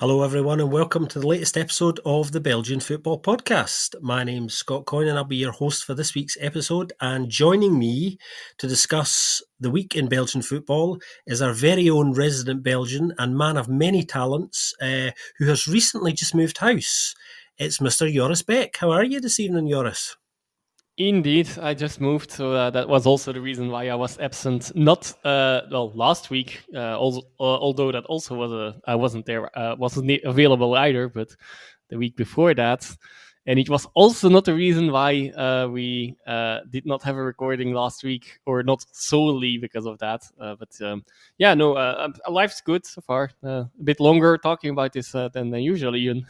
Hello, everyone, and welcome to the latest episode of the Belgian Football Podcast. My name's Scott Coyne, and I'll be your host for this week's episode. And joining me to discuss the week in Belgian football is our very own resident Belgian and man of many talents who has recently just moved house. It's Mr. Joris Beck. How are you this evening, Joris? Indeed, I just moved, so that was also the reason why I was absent. Not last week, although that also was I wasn't there, wasn't available either. But the week before that, and it was also not the reason why we did not have a recording last week, or not solely because of that. Life's good so far. A bit longer talking about this than usually, Ian.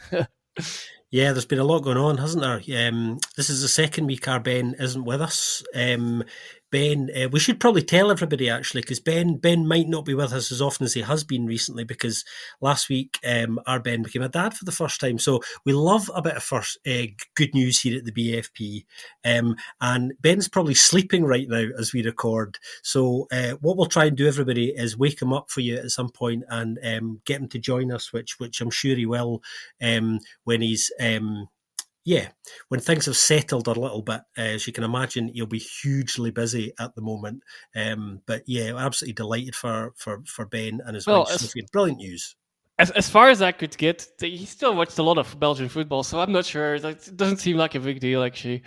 Yeah, there's been a lot going on, hasn't there? This is the second week our Ben isn't with us. Ben, we should probably tell everybody actually, because Ben might not be with us as often as he has been recently, because last week our Ben became a dad for the first time. So we love a bit of good news here at the BFP. And Ben's probably sleeping right now as we record. So what we'll try and do, everybody, is wake him up for you at some point and get him to join us, which I'm sure he will when he's when things have settled a little bit. As you can imagine, he'll be hugely busy at the moment. But yeah, absolutely delighted for Ben and his wife Sophie. Brilliant news. As far as I could get, he still watched a lot of Belgian football, so I'm not sure. It doesn't seem like a big deal, actually.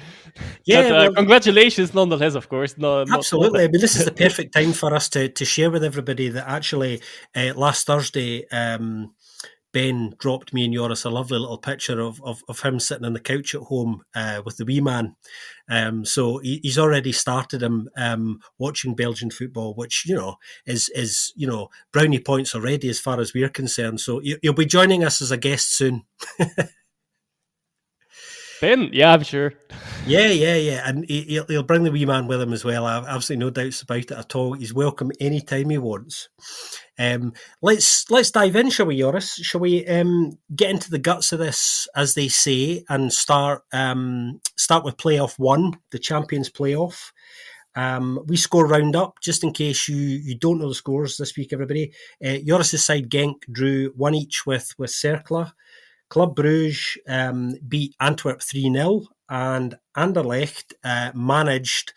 Yeah, but, congratulations, nonetheless, of course. No, absolutely. I mean, this is the perfect time for us to share with everybody that actually last Thursday, Ben dropped me and Joris a lovely little picture of him sitting on the couch at home with the wee man. So he's already started him watching Belgian football, which, is brownie points already as far as we're concerned. So you'll be joining us as a guest soon. Ben, yeah, I'm sure. Yeah, and he'll bring the wee man with him as well. I have absolutely no doubts about it at all. He's welcome anytime he wants. Let's dive in, shall we, Joris? Shall we get into the guts of this, as they say, and start with playoff one, the Champions playoff. We score round up, just in case you don't know the scores this week, everybody. Joris' side, Genk, drew 1 each with Cercle. Club Brugge beat Antwerp 3-0, and Anderlecht managed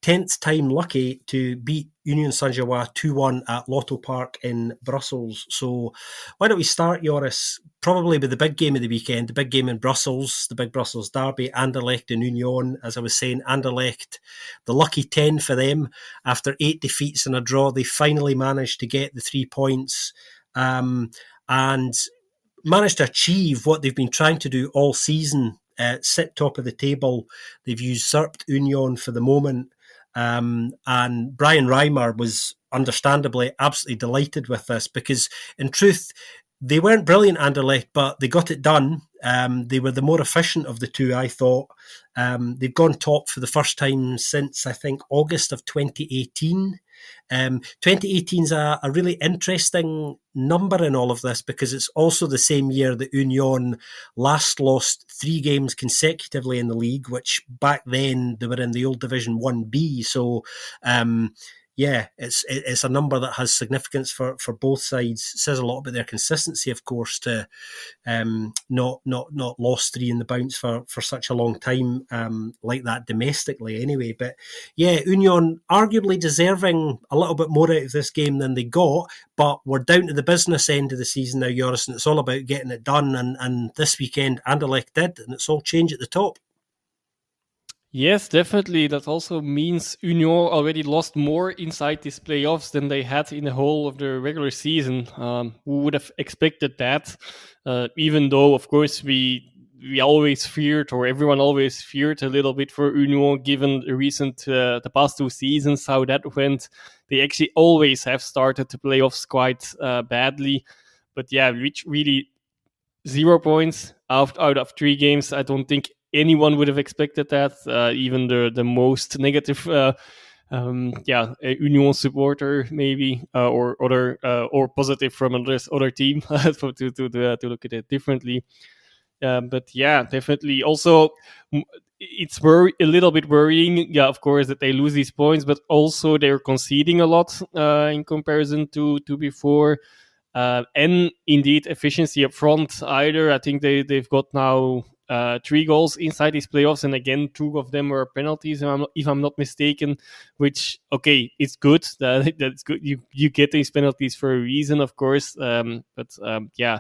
10th time lucky to beat Union Saint-Gilloise 2-1 at Lotto Park in Brussels. So why don't we start, Joris, probably with the big game of the weekend, the big game in Brussels, the big Brussels derby, Anderlecht and Union. As I was saying, Anderlecht, the lucky 10 for them. After 8 defeats and a draw, they finally managed to get the 3 points and managed to achieve what they've been trying to do all season, sit top of the table. They've usurped Union for the moment. And Brian Reimer was understandably absolutely delighted with this, because in truth, they weren't brilliant, Anderlecht, but they got it done. They were the more efficient of the two, I thought. They've gone top for the first time since, I think, August of 2018. 2018 is a really interesting number in all of this, because it's also the same year that Union last lost 3 games consecutively in the league, which back then they were in the old Division 1B. So it's a number that has significance for both sides. It says a lot about their consistency, of course, to not lost 3 in the bounce for such a long time like that domestically anyway. But yeah, Union arguably deserving a little bit more out of this game than they got, but we're down to the business end of the season now, Joris, and it's all about getting it done, and this weekend Anderlecht did, and it's all change at the top. Yes, definitely. That also means Union already lost more inside these playoffs than they had in the whole of the regular season. Who would have expected that? Even though, of course, we always feared, or everyone always feared a little bit for Union, given the past 2 seasons, how that went. They actually always have started the playoffs quite badly. But yeah, really 0 points out of 3 games. I don't think anyone would have expected that, even the most negative Union supporter maybe, or other or positive from other team to look at it differently. But yeah, definitely. Also, it's a little bit worrying. Yeah, of course, that they lose these points, but also they're conceding a lot in comparison to before. and indeed efficiency up front either. I think they've got now 3 goals inside these playoffs, and again 2 of them were penalties, if I'm not mistaken. Which, okay, it's good. That's good. You get these penalties for a reason, of course. But yeah,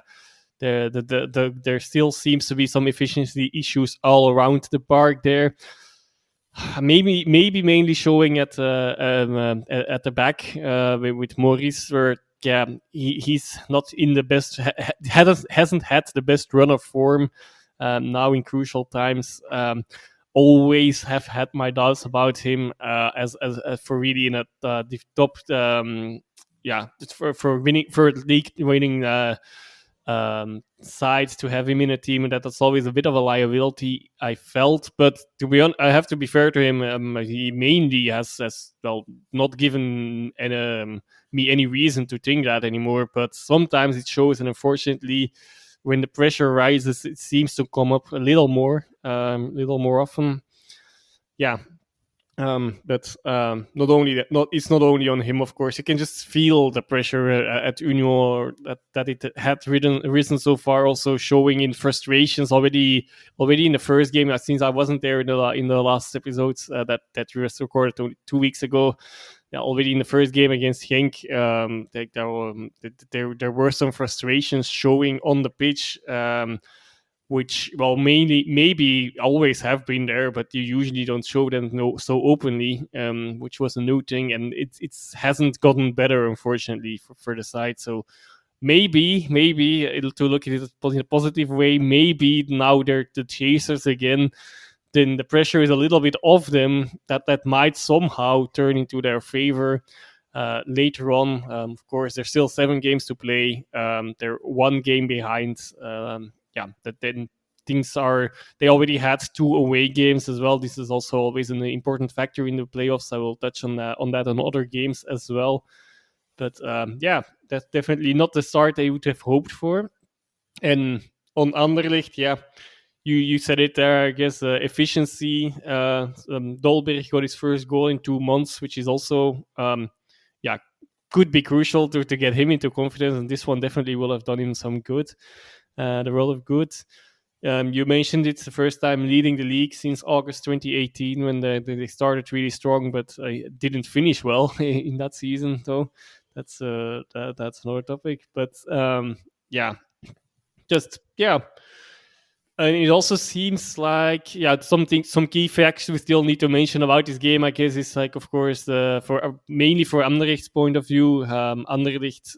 there still seems to be some efficiency issues all around the park there. Maybe mainly showing at the back with Maurice, where yeah, he's not in the best, hasn't had the best run of form now in crucial times. Always have had my doubts about him as for really in the top yeah, for winning, for league winning side, to have him in a team, and that's always a bit of a liability, I felt. But to be honest, I have to be fair to him. He mainly has well not given me any reason to think that anymore. But sometimes it shows, and unfortunately, when the pressure rises, it seems to come up a little more often. Yeah, but not only that, it's not only on him, of course. You can just feel the pressure at Union that it had risen so far, also showing in frustrations already in the first game. Since I wasn't there in the last episodes that we recorded 2 weeks ago. Yeah, already in the first game against Genk, there were some frustrations showing on the pitch. Which, well, mainly maybe always have been there, but you usually don't show them so openly, which was a new thing, and it hasn't gotten better, unfortunately, for the side. So maybe it'll, to look at it in a positive way, maybe now they're the chasers again, then the pressure is a little bit off them, that might somehow turn into their favor later on. Of course, there's still 7 games to play. They're 1 game behind. Yeah, that then things are. They already had 2 away games as well. This is also always an important factor in the playoffs. I will touch on that on other games as well. But yeah, that's definitely not the start they would have hoped for. And on Anderlecht, yeah, you said it there, I guess. Efficiency. Dolberg got his first goal in 2 months, which is also yeah, could be crucial to get him into confidence, and this one definitely will have done him some good. The role of good. You mentioned it's the first time leading the league since August 2018, when they started really strong, but didn't finish well in that season. Though that's another topic. But yeah, just yeah. And it also seems like, yeah, some key facts we still need to mention about this game, I guess, is like, of course, for mainly for Anderlecht's point of view, Anderlecht,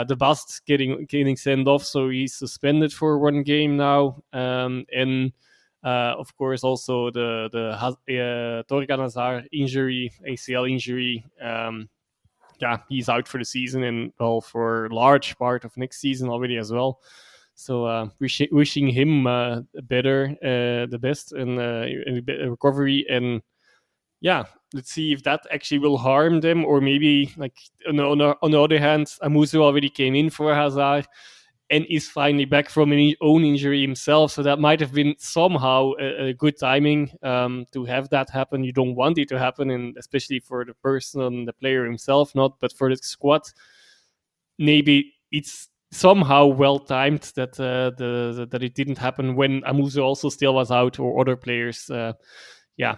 the Bast getting sent off, so he's suspended for 1 game now, and of course also the Torgan Hazard injury, ACL injury. Yeah, he's out for the season, and well, for a large part of next season already as well. So wishing him the best, and a recovery. And yeah, let's see if that actually will harm them, or maybe, like, on the other hand, Amusu already came in for Hazard and is finally back from an own injury himself. So that might have been somehow a good timing to have that happen. You don't want it to happen, and especially for the person, the player himself, not, but for the squad, maybe it's somehow well timed that that it didn't happen when Amusu also still was out, or other players. Yeah,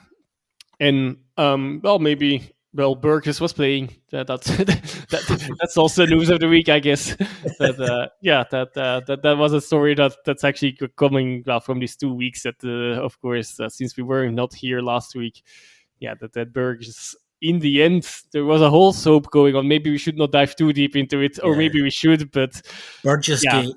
and well, maybe, well, Burgess was playing. That's also news of the week, I guess. But yeah, that was a story that's actually coming from these 2 weeks. That of course, since we were not here last week, yeah, that Burgess. In the end, there was a whole soap going on. Maybe we should not dive too deep into it, or maybe we should. But Burgess yeah, Gate.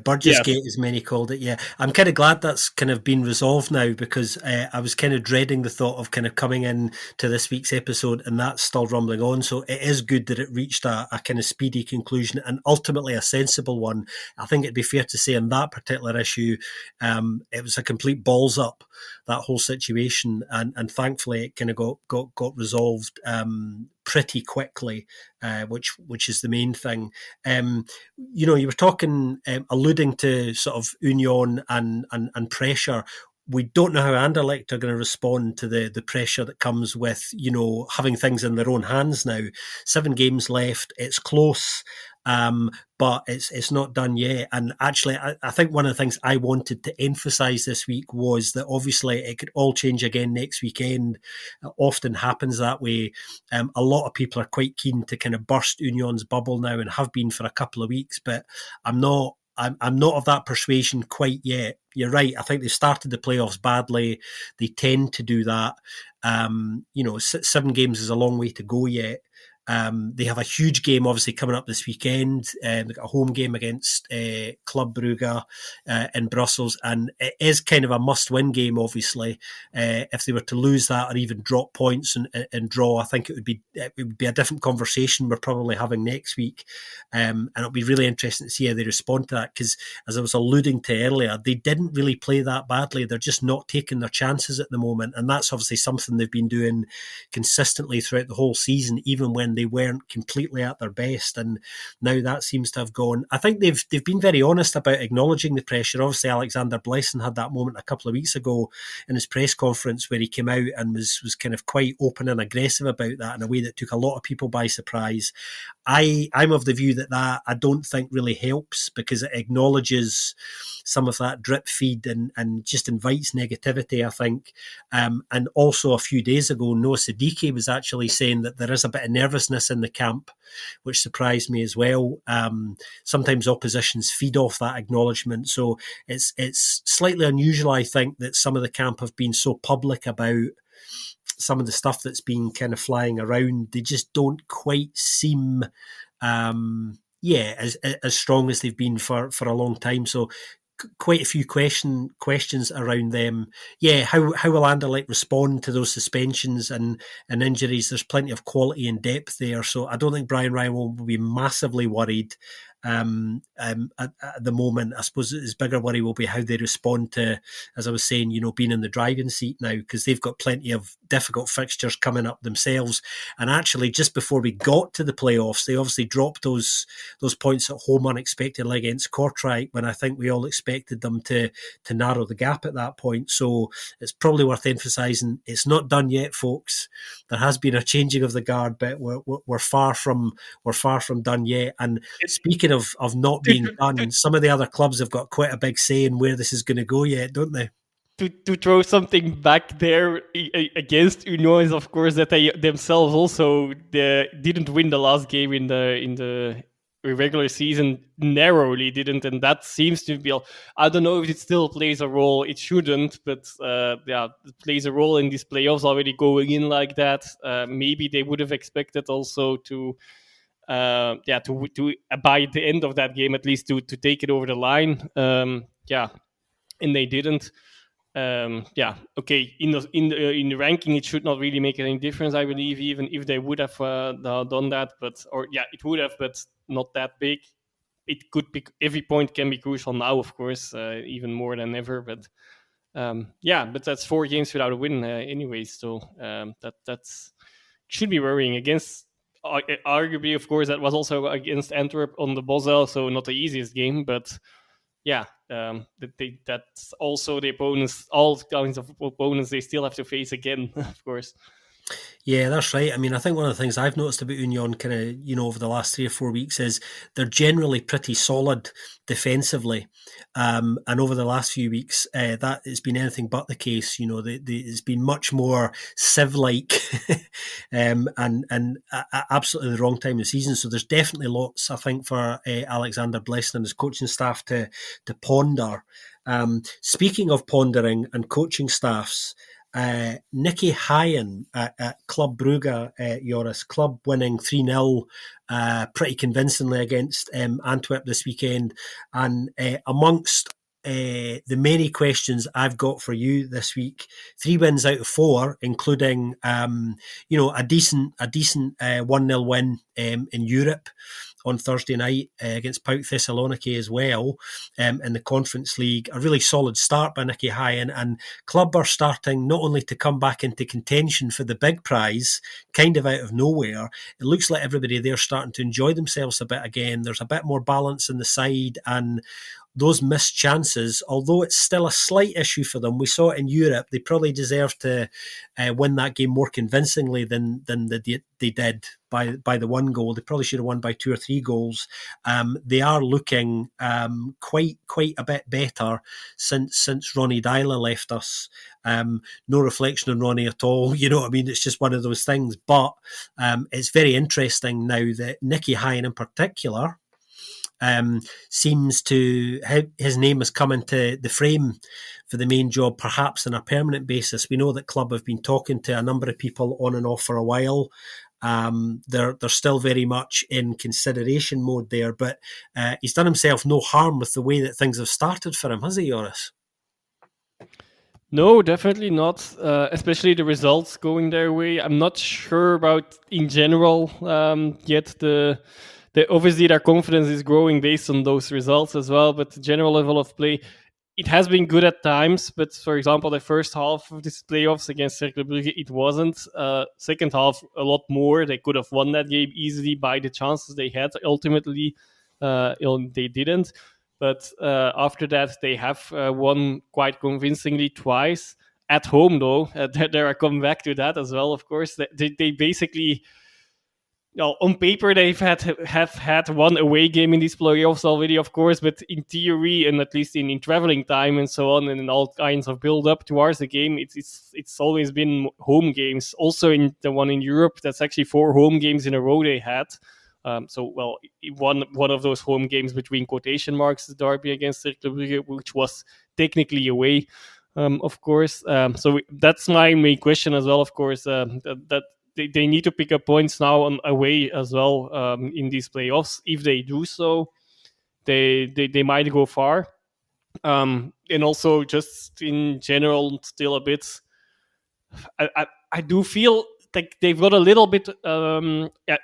Burgess yes, Gate, as many called it. Yeah, I'm kind of glad that's kind of been resolved now, because I was kind of dreading the thought of kind of coming in to this week's episode and that's still rumbling on. So it is good that it reached a kind of speedy conclusion, and ultimately a sensible one. I think it'd be fair to say on that particular issue, it was a complete balls up, that whole situation, and thankfully it kind of got resolved pretty quickly, which is the main thing. You know, you were talking, alluding to sort of Union and pressure. we don't know how Anderlecht are going to respond to the pressure that comes with, having things in their own hands now. 7 games left. It's close. But it's not done yet. And actually, I think one of the things I wanted to emphasise this week was that obviously it could all change again next weekend. It often happens that way. A lot of people are quite keen to kind of burst Union's bubble now and have been for a couple of weeks, but I'm not. I'm not of that persuasion quite yet. You're right. I think they started the playoffs badly. They tend to do that. 7 games is a long way to go yet. They have a huge game obviously coming up this weekend. They've got a home game against Club Brugge in Brussels, and it is kind of a must-win game obviously. If they were to lose that or even drop points and draw, I think it would be a different conversation we're probably having next week. And it'll be really interesting to see how they respond to that, because as I was alluding to earlier, they didn't really play that badly. They're just not taking their chances at the moment, and that's obviously something they've been doing consistently throughout the whole season, even when they weren't completely at their best, and now that seems to have gone. I think they've been very honest about acknowledging the pressure. Obviously, Alexander Blesson had that moment a couple of weeks ago in his press conference where he came out and was kind of quite open and aggressive about that in a way that took a lot of people by surprise. I'm of the view that I don't think really helps, because it acknowledges some of that drip feed and just invites negativity, I think. And also a few days ago, Noah Siddiqui was actually saying that there is a bit of nervousness in the camp, which surprised me as well. Sometimes oppositions feed off that acknowledgement. So it's slightly unusual, I think, that some of the camp have been so public about some of the stuff that's been kind of flying around. They just don't quite seem as strong as they've been for a long time. So quite a few questions around them. Yeah, how will Anderlecht respond to those suspensions and injuries? There's plenty of quality and depth there, so I don't think Brian Ryan will be massively worried. At the moment, I suppose his bigger worry will be how they respond to, as I was saying, being in the driving seat now, because they've got plenty of difficult fixtures coming up themselves. And actually, just before we got to the playoffs, they obviously dropped those points at home unexpectedly against Kortrijk, when I think we all expected them to narrow the gap at that point. So it's probably worth emphasising it's not done yet, folks. There has been a changing of the guard, but we're far from done yet. And speaking of not being done, some of the other clubs have got quite a big say in where this is going to go yet, don't they? To throw something back there against Union is, of course, that they themselves also didn't win the last game in the regular season, narrowly didn't, and that seems to be. I don't know if it still plays a role. It shouldn't, but it plays a role in these playoffs already going in like that. Maybe they would have expected also to abide the end of that game, at least to take it over the line. And they didn't. Okay. In the ranking, it should not really make any difference, I believe, even if they would have done that. It would have, but not that big. It could be. Every point can be crucial now, of course, even more than ever. But but that's 4 games without a win, anyway. So that's should be worrying against. Arguably, of course, that was also against Antwerp on the Bosel, so not the easiest game, but that's also the opponents, all kinds of opponents they still have to face again, of course. Yeah, that's right. I mean, I think one of the things I've noticed about Union kind of, over the last 3 or 4 weeks is they're generally pretty solid defensively. And over the last few weeks, that has been anything but the case. It's been much more Civ-like and absolutely the wrong time of the season. So there's definitely lots, I think, for Alexander Blesson and his coaching staff to ponder. Speaking of pondering and coaching staffs, Nicky Hyen at Club Brugge, Joris, club winning 3-0 pretty convincingly against Antwerp this weekend. And amongst the many questions I've got for you this week, 3 wins out of 4, including a decent 1-0 win in Europe on Thursday night against PAOK Thessaloniki as well in the Conference League. A really solid start by Nicky Hyen, and club are starting not only to come back into contention for the big prize, kind of out of nowhere. It looks like everybody there starting to enjoy themselves a bit again. There's a bit more balance in the side, and those missed chances, although it's still a slight issue for them. We saw it in Europe. They probably deserve to win that game more convincingly than they did by the one goal. They probably should have won by 2 or 3 goals. They are looking quite a bit better since Ronnie Dyler left us. No reflection on Ronnie at all. You know what I mean? It's just one of those things. But it's very interesting now that Nicky Hine in particular seems to, his name has come into the frame for the main job, perhaps on a permanent basis. We know that club have been talking to a number of people on and off for a while. They're still very much in consideration mode there, but he's done himself no harm with the way that things have started for him, has he, Joris? No, definitely not. Especially the results going their way. I'm not sure about in general yet. Obviously their confidence is growing based on those results as well. But the general level of play, it has been good at times. But for example, the first half of this playoffs against Cercle Brugge, it wasn't. Second half, a lot more. They could have won that game easily by the chances they had. Ultimately, they didn't. But after that, they have won quite convincingly twice. At home, though, there I come back to that as well, of course. They basically, on paper, have had one away game in these playoffs already, of course, but in theory, and at least in traveling time and so on, and in all kinds of build-up towards the game, it's always been home games. Also in the one in Europe, that's actually 4 home games in a row they had. One of those home games between quotation marks, the derby against Cercle Brugge, which was technically away, of course. So that's my main question as well, of course, that they need to pick up points now on away as well in these playoffs. If they do so, they might go far. And also just in general, still a bit, I do feel like they've got a little bit.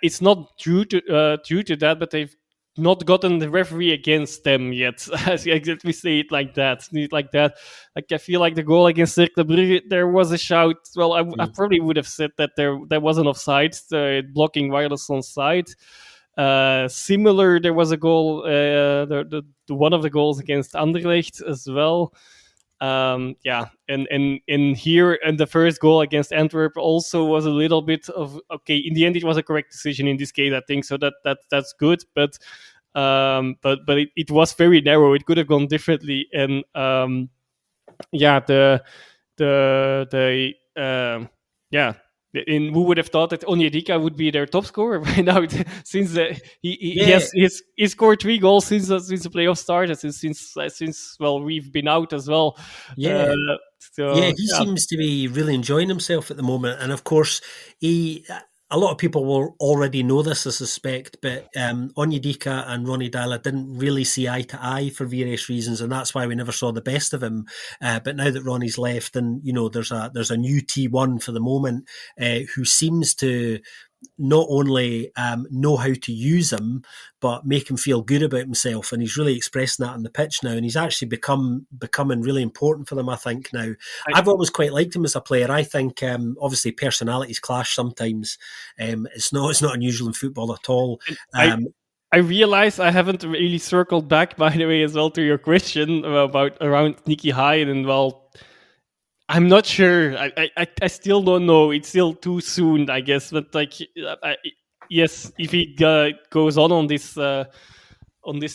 It's not due to that, but they've not gotten the referee against them yet. Let me say it like that. Like that. Like I feel like the goal against Cercle Brugge, there was a shout. Well, I probably would have said that there was an offside, blocking wireless on side. Similar, there was a goal. The one of the goals against Anderlecht as well. And here, and the first goal against Antwerp also was a little bit of okay. In the end, it was a correct decision in this case, I think. So that's good, but it was very narrow. It could have gone differently, and who would have thought that Onyedika would be their top scorer right now? Since he scored 3 goals since the playoffs started, since we've been out as well. Yeah, he seems to be really enjoying himself at the moment, and of course, a lot of people will already know this, I suspect, but Onyedika and Ronnie Dyler didn't really see eye to eye for various reasons, and that's why we never saw the best of him. But now that Ronnie's left, and there's a new T1 for the moment who seems to not only know how to use him, but make him feel good about himself. And he's really expressing that on the pitch now. And he's actually becoming really important for them, I think, now. I've always quite liked him as a player. I think, obviously, personalities clash sometimes. It's not unusual in football at all. I realize I haven't really circled back, by the way, as well, to your question around Nicky Hine. And, well, I'm not sure. I still don't know. It's still too soon, I guess. But yes, if he goes on this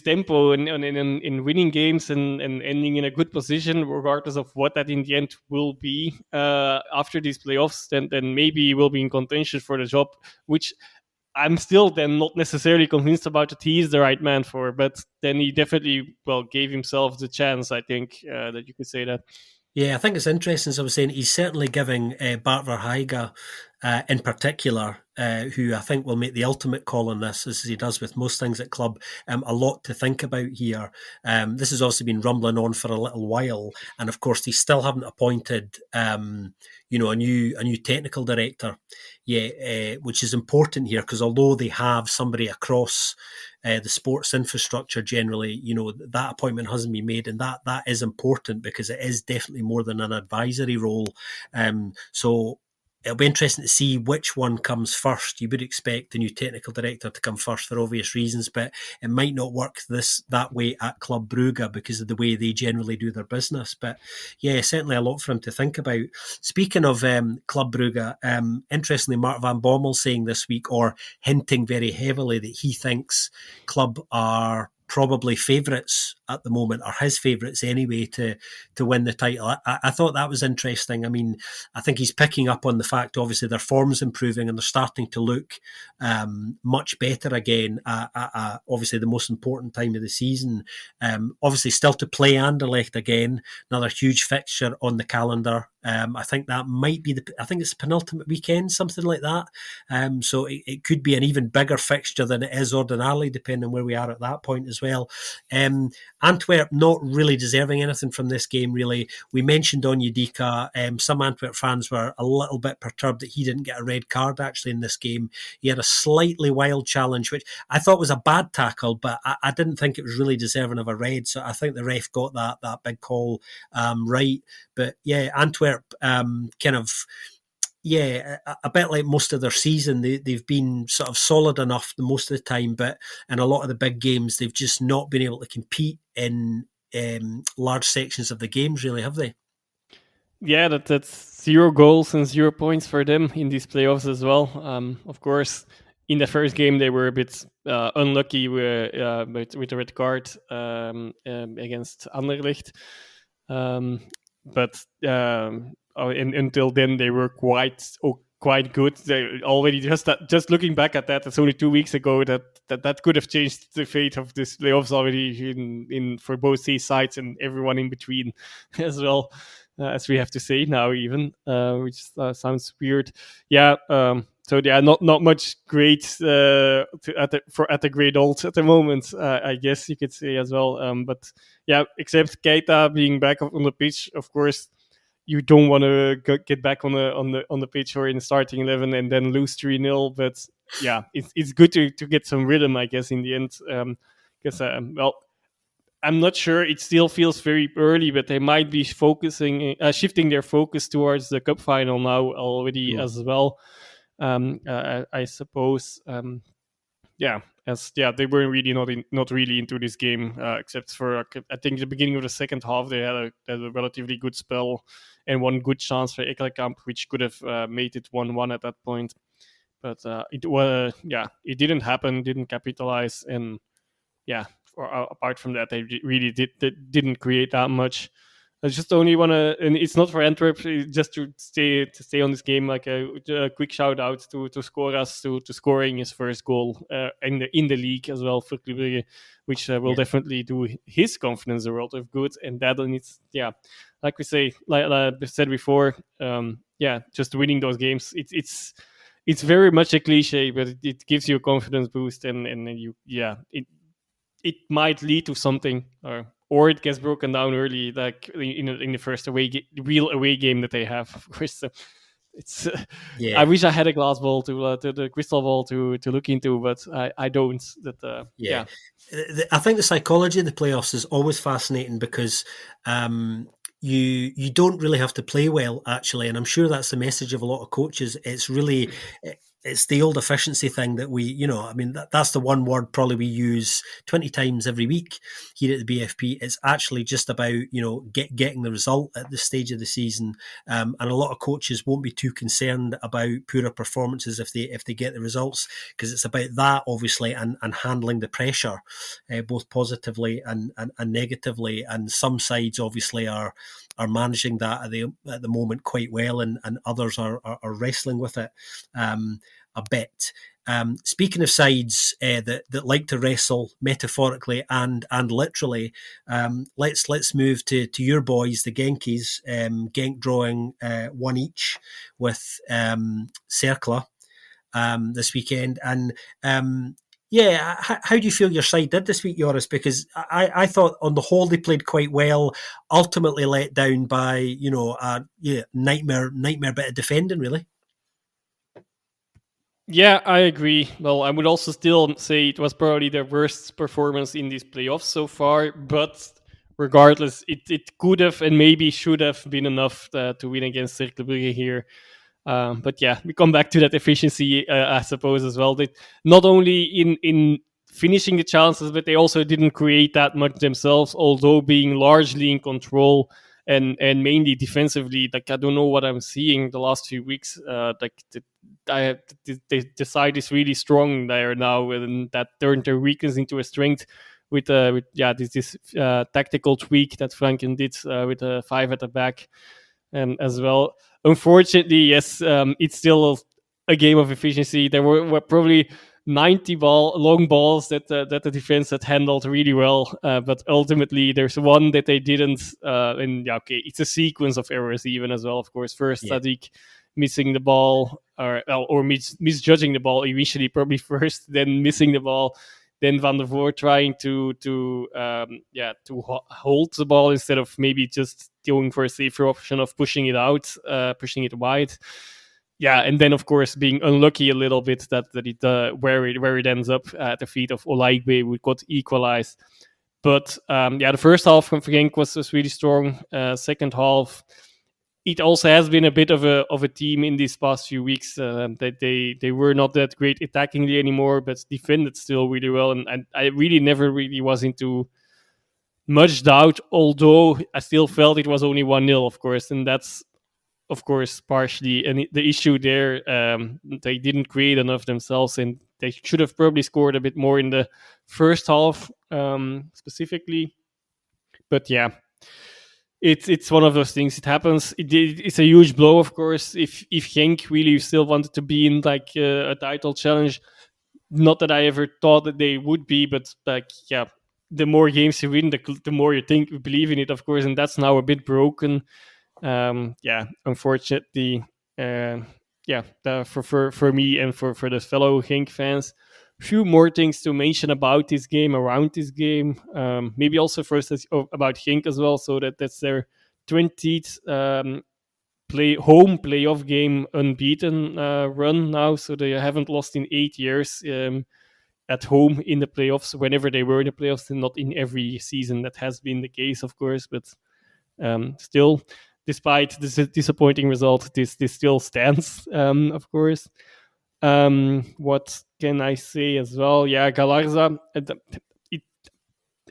tempo and in winning games and ending in a good position, regardless of what that in the end will be after these playoffs, then maybe he will be in contention for the job, which I'm still then not necessarily convinced about that he is the right man for. But then he definitely gave himself the chance. I think that you could say that. Yeah, I think it's interesting, as I was saying, he's certainly giving Bart Verheijen in particular, who I think will make the ultimate call on this, as he does with most things at club, a lot to think about here. This has also been rumbling on for a little while, and of course they still haven't appointed a new technical director yet, which is important here, because although they have somebody across the sports infrastructure generally, that appointment hasn't been made, and that is important because it is definitely more than an advisory role. So it'll be interesting to see which one comes first. You would expect the new technical director to come first for obvious reasons, but it might not work that way at Club Brugge because of the way they generally do their business. But yeah, certainly a lot for him to think about. Speaking of Club Brugge, interestingly, Mark van Bommel saying this week, or hinting very heavily, that he thinks Club are probably favourites at the moment, or his favourites anyway, to win the title. I thought that was interesting. I mean, I think he's picking up on the fact, obviously, their form's improving and they're starting to look much better again at obviously the most important time of the season. Obviously, still to play Anderlecht again, another huge fixture on the calendar. I think that might be I think it's the penultimate weekend, something like that. So it could be an even bigger fixture than it is ordinarily, depending on where we are at that point as well. Antwerp not really deserving anything from this game, really. We mentioned Onyedika. Some Antwerp fans were a little bit perturbed that he didn't get a red card actually in this game. He had a slightly wild challenge, which I thought was a bad tackle, but I didn't think it was really deserving of a red. So I think the ref got that big call right. But yeah, Antwerp kind of, yeah, a bit like most of their season, they've been sort of solid enough the most of the time, but in a lot of the big games, they've just not been able to compete in large sections of the games, really, have they? Yeah, that's 0 goals and 0 points for them in these playoffs as well. Of course, in the first game they were a bit unlucky with the red card against Anderlecht, but until then they were quite good. They already just looking back at that, it's only 2 weeks ago that could have changed the fate of this playoffs already in for both these sides and everyone in between as well. As we have to say now, even which sounds weird. Yeah. So yeah, not much great at the great old at the moment. I guess you could say as well. But yeah, except Keita being back on the pitch, of course, you don't want to get back on the pitch or in the starting 11 and then lose 3-0. But yeah, it's good to get some rhythm, I guess, in the end. Because well, I'm not sure. It still feels very early, but they might be shifting their focus towards the cup final now already Mm. as well. I suppose. Yeah, they were really not really into this game, except for I think the beginning of the second half they had a relatively good spell and one good chance for Ekkelkamp, which could have made it 1-1 at that point. But it didn't happen, didn't capitalize, and yeah, apart from that, they really didn't create that much. I just only want to, and it's not for Antwerp, just to stay on this game. Like a quick shout out to Skoras to scoring his first goal in the league as well for Club Brugge, which will Yeah, definitely do his confidence a world of good. And that, and it's like we say, like I said before, just winning those games. It's very much a cliche, but it gives you a confidence boost, and you it might lead to something, or it gets broken down early, like in the first real away game that they have. Of course, so it's. I yeah. wish I had a glass ball to the crystal ball to look into, but I don't. Yeah, I think the psychology of the playoffs is always fascinating because you don't really have to play well actually, and I'm sure that's the message of a lot of coaches. It's really it's the old efficiency thing that I mean that's the one word probably we use 20 times every week here at the BFP. It's actually just about getting the result at this stage of the season, and a lot of coaches won't be too concerned about poorer performances if they get the results, because it's about that obviously, and handling the pressure both positively and negatively. And some sides obviously are managing that at the moment quite well, and others are wrestling with it a bit. Speaking of sides that like to wrestle metaphorically and literally, let's move to your boys, the Genkies. Genk drawing one each with Cercle this weekend. And yeah, how do you feel your side did this week, Joris? Because I thought on the whole they played quite well. Ultimately let down by a nightmare bit of defending, really. Yeah, I agree. Well, I would also still say it was probably their worst performance in these playoffs so far, but regardless, it could have and maybe should have been enough to win against Cercle Brugge here. But yeah, we come back to that efficiency, I suppose, as well. That not only in finishing the chances, but they also didn't create that much themselves, although being largely in control and mainly defensively. Like, I don't know what I'm seeing the last few weeks. The side is really strong there now, and that turned their weakness into a strength with this tactical tweak that Franken did with a five at the back, as well. Unfortunately, yes, it's still a game of efficiency. There were probably 90 long balls that the defense had handled really well, but ultimately there's one that they didn't. And yeah, okay, it's a sequence of errors even as well. Of course, first Yeah. Sadiq missing the ball or misjudging the ball initially, probably first, then missing the ball. Then Van der Voort trying to hold the ball instead of maybe just going for a safer option of pushing it out, pushing it wide. Yeah, and then of course being unlucky a little bit that it where it ends up at the feet of Olaigbe, we got equalized. But the first half from Genk was really strong. Second half, it also has been a bit of a team in these past few weeks that they were not that great attackingly anymore, but defended still really well. And I really never really was into much doubt, although I still felt it was only 1-0, of course, and that's of course partially and the issue there. They didn't create enough themselves, and they should have probably scored a bit more in the first half, specifically. But yeah, it's one of those things. It happens. It's a huge blow, of course. If Genk really still wanted to be in like a title challenge, not that I ever thought that they would be, but like yeah, the more games you win, the more you believe in it, of course, and that's now a bit broken. Unfortunately, for me and for the fellow Genk fans, few more things to mention about this game, around this game. Maybe also first about Genk as well, so that's their 20th home playoff game unbeaten run now, so they haven't lost in 8 years. At home in the playoffs, whenever they were in the playoffs, and not in every season that has been the case, of course, but still, despite this disappointing result, this still stands, of course. What can I say as well? Yeah, Galarza.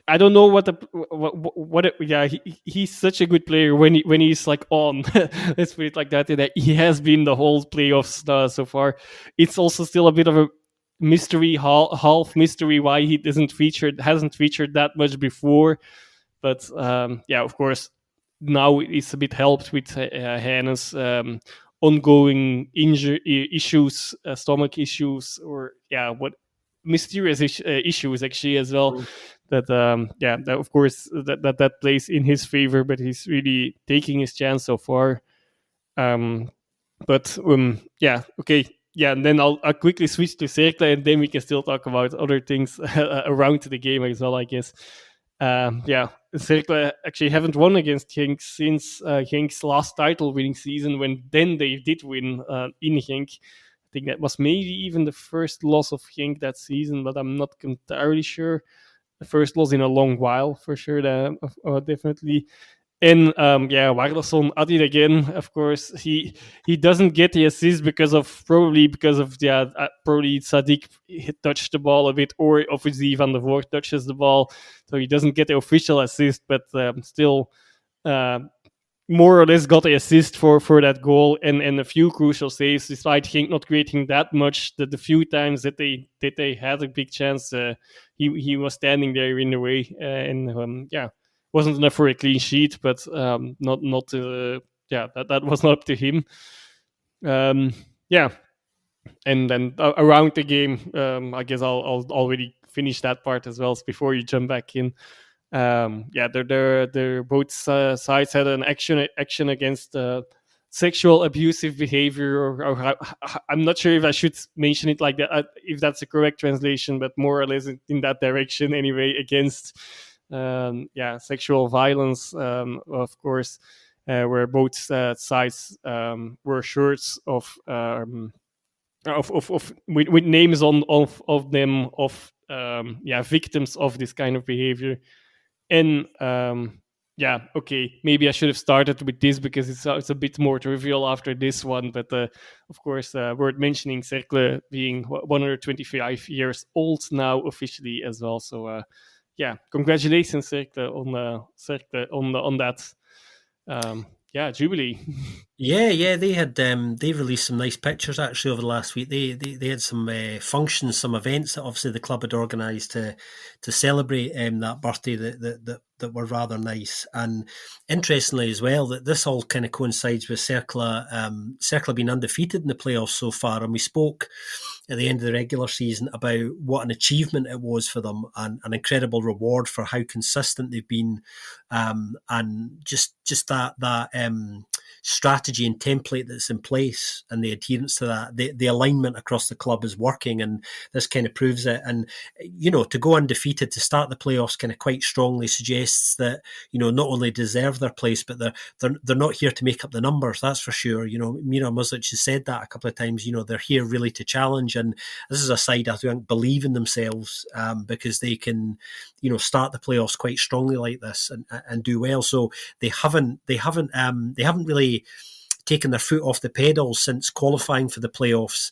I don't know he's such a good player when he's like on. Let's put it like that. That he has been the whole playoffs so far. It's also still a bit of a mystery, half mystery, why he hasn't featured that much before. But of course, now it's a bit helped with Hannes' ongoing injury issues, stomach issues, or what mysterious issues actually as well. Mm. That that of course that plays in his favor, but he's really taking his chance so far. Okay. Yeah, and then I'll quickly switch to Cercle, and then we can still talk about other things around the game as well, I guess. Cercle actually haven't won against Genk since Genk's last title-winning season, when then they did win in Genk. I think that was maybe even the first loss of Genk that season, but I'm not entirely sure. The first loss in a long while, for sure, definitely. And Warleson at it again. Of course, he doesn't get the assist because of probably Sadiq touched the ball a bit, or obviously Van der Voort touches the ball, so he doesn't get the official assist. But still, more or less got the assist for that goal, and a few crucial saves, despite Genk not creating that much. The few times that they had a big chance, he was standing there in the way, wasn't enough for a clean sheet, but that was not up to him. And then around the game, I guess I'll already finish that part as well before you jump back in. They're both sides had an action against sexual abusive behavior, or I'm not sure if I should mention it like that, if that's a correct translation, but more or less in that direction anyway, against sexual violence, of course, where both sides were shirts of with names of them, victims of this kind of behavior. And Yeah, okay. Maybe I should have started with this because it's a bit more trivial after this one. But of course, worth mentioning Cercle being 125 years old now officially as well. So yeah, congratulations, Cercle on that. Yeah, jubilee. Yeah, yeah, they had they released some nice pictures actually over the last week. They had some functions, some events that obviously the club had organised to celebrate that birthday that were rather nice. And interestingly as well, that this all kind of coincides with Cercla being undefeated in the playoffs so far. And we spoke at the end of the regular season about what an achievement it was for them and an incredible reward for how consistent they've been, and just that strategy and template that's in place and the adherence to that, the alignment across the club is working, and this kind of proves it. And to go undefeated to start the playoffs kind of quite strongly suggests that not only deserve their place, but they're not here to make up the numbers. That's for sure. Mira Muzic has said that a couple of times. They're here really to challenge, and this is a side I think believe in themselves, because they can, start the playoffs quite strongly like this and do well. So they haven't really taken their foot off the pedal since qualifying for the playoffs,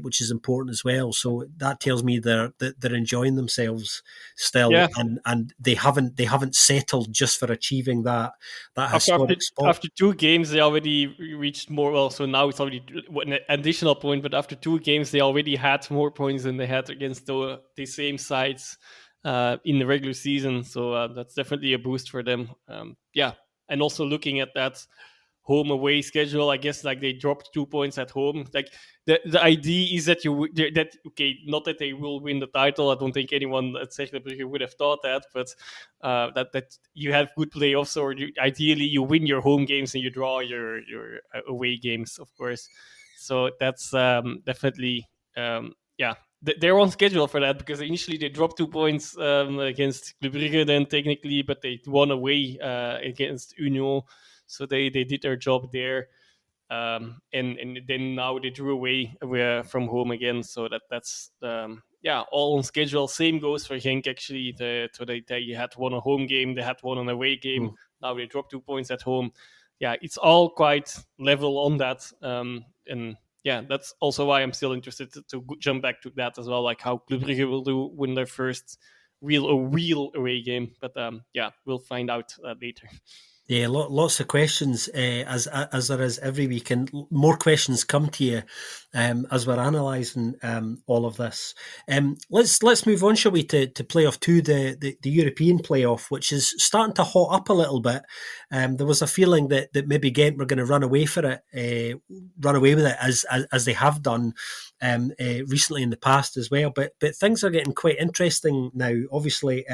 which is important as well. So that tells me they're enjoying themselves still, Yeah, and they haven't settled just for achieving that after after historic spot. after 2 games they already reached more. Well, so now it's already an additional point, but after 2 games they already had more points than they had against the same sides in the regular season. So that's definitely a boost for them. Yeah, and also looking at that home away schedule, I guess like they dropped 2 points at home. Like the idea is that that okay, not that they will win the title. I don't think anyone at Cercle would have thought that, but that you have good playoffs, or ideally you win your home games and you draw your away games, of course. So that's definitely yeah. They're on schedule for that because initially they dropped 2 points against Club Brugge, then technically, but they won away against Union, so they did their job there, and then now they drew away from home again. So that's yeah, all on schedule. Same goes for Genk actually. So they had one a home game, they had one an away game. Mm. Now they dropped 2 points at home. Yeah, it's all quite level on that, and yeah, that's also why I'm still interested to jump back to that as well, like how Club Brugge will do win their first real away game. But yeah, we'll find out later. Yeah, lots of questions, as there is every week, and more questions come to you as we're analysing all of this. Let's move on, shall we, to playoff two, the European playoff, which is starting to hot up a little bit. There was a feeling that maybe Ghent were going to run away run away with it as they have done recently in the past as well. But things are getting quite interesting now. Obviously.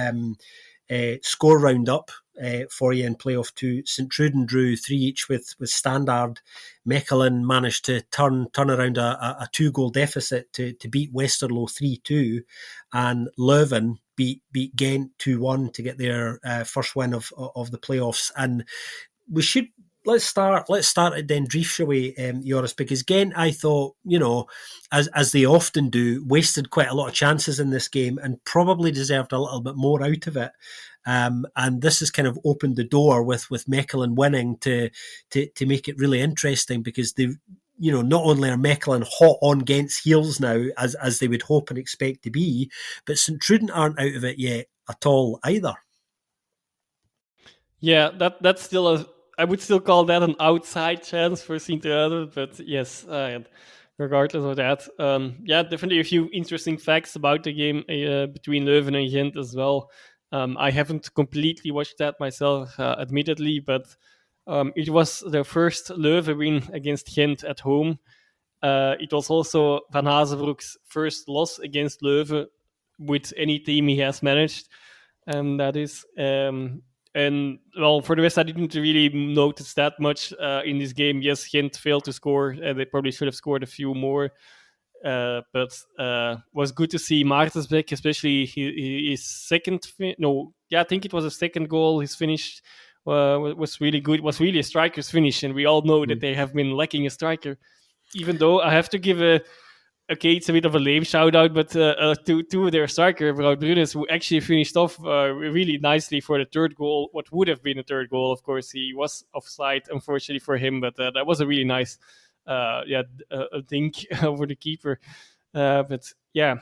Score roundup for you in playoff two. St Truden drew 3 each with Standard. Mechelen managed to turn around a 2-goal deficit to beat Westerlo 3-2, and Leuven beat Ghent 2-1 to get their first win of the playoffs. And we should let's start at Den Drief, shall we, Joris? Because Ghent, I thought, as they often do, wasted quite a lot of chances in this game and probably deserved a little bit more out of it. And this has kind of opened the door with Mechelen winning to make it really interesting, because they, not only are Mechelen hot on Ghent's heels now, as they would hope and expect to be, but St Truden aren't out of it yet at all either. Yeah, that's still I would still call that an outside chance for Sint-Truiden, but yes, regardless of that, yeah, definitely a few interesting facts about the game between Leuven and Ghent as well. I haven't completely watched that myself, admittedly, but it was their first Leuven win against Ghent at home. It was also Van Hazenbroek's first loss against Leuven with any team he has managed. That is. And well, for the rest, I didn't really notice that much in this game. Yes, Ghent failed to score. They probably should have scored a few more. But was good to see Martens back, especially his second. I think it was a second goal. His finish was really good. Was really a striker's finish, and we all know that they have been lacking a striker. Even though I have to give okay, it's a bit of a lame shout out, but to their striker, Wout Brunes, who actually finished off really nicely for the third goal. What would have been a third goal, of course, he was offside, unfortunately for him, but that was a really nice, dink over the keeper. But yeah,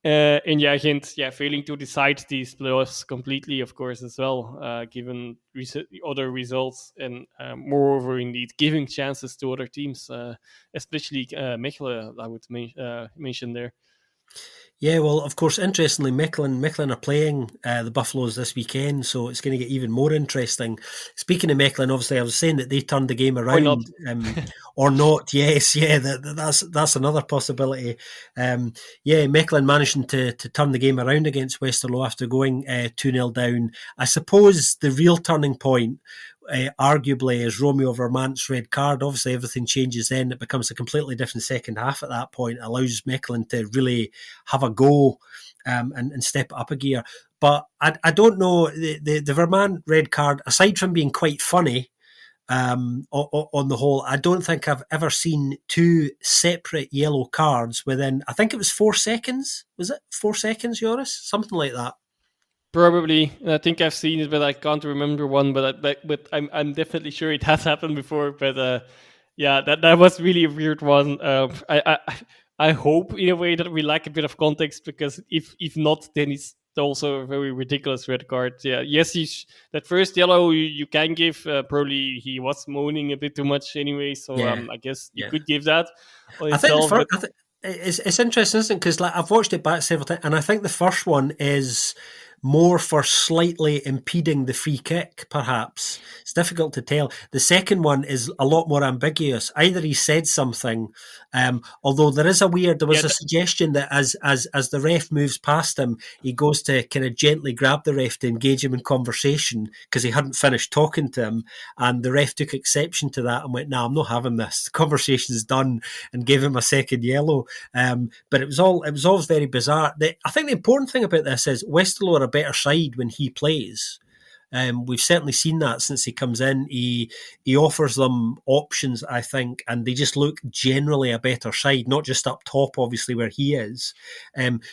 and yeah, Gent, yeah, failing to decide these playoffs completely, of course, as well, given other results, and moreover, indeed, giving chances to other teams, especially Mechelen, I would mention there. Yeah, well, of course, interestingly, Mechelen are playing the Buffaloes this weekend, so it's going to get even more interesting. Speaking of Mechelen, obviously, I was saying that they turned the game Or not. around, or not. Yes, yeah, that's another possibility. Yeah, Mechelen managing to turn the game around against Westerlo after going 2-0 down. I suppose the real turning point, arguably, is Romeo Vermant's red card. Obviously, everything changes then. It becomes a completely different second half at that point. It allows Mechelen to really have a go and step it up a gear. But I don't know, the Vermont red card, aside from being quite funny, on the whole, I don't think I've ever seen two separate yellow cards within, I think it was 4 seconds. Was it 4 seconds, Joris? Something like that. Probably, I think I've seen it, but I can't remember one. But I'm definitely sure it has happened before. But yeah, that was really a weird one. I hope in a way that we lack a bit of context, because if not, then it's also a very ridiculous red card. Yeah, yes, that first yellow you can give. Probably he was moaning a bit too much anyway, so Yeah, I guess you yeah. could give that on I think the itself. first, But it's interesting, isn't it? Because like I've watched it back several times, and I think the first one is more for slightly impeding the free kick. Perhaps it's difficult to tell. The second one is a lot more ambiguous. Either he said something, although there yeah, was a suggestion that as the ref moves past him, he goes to kind of gently grab the ref to engage him in conversation because he hadn't finished talking to him, and the ref took exception to that and went, "No, I'm not having this. The conversation's done," and gave him a second yellow. But it was always very bizarre. I think the important thing about this is Westerlo are a better side when he plays. We've certainly seen that since he comes in. He offers them options, I think, and they just look generally a better side, not just up top, obviously, where he is.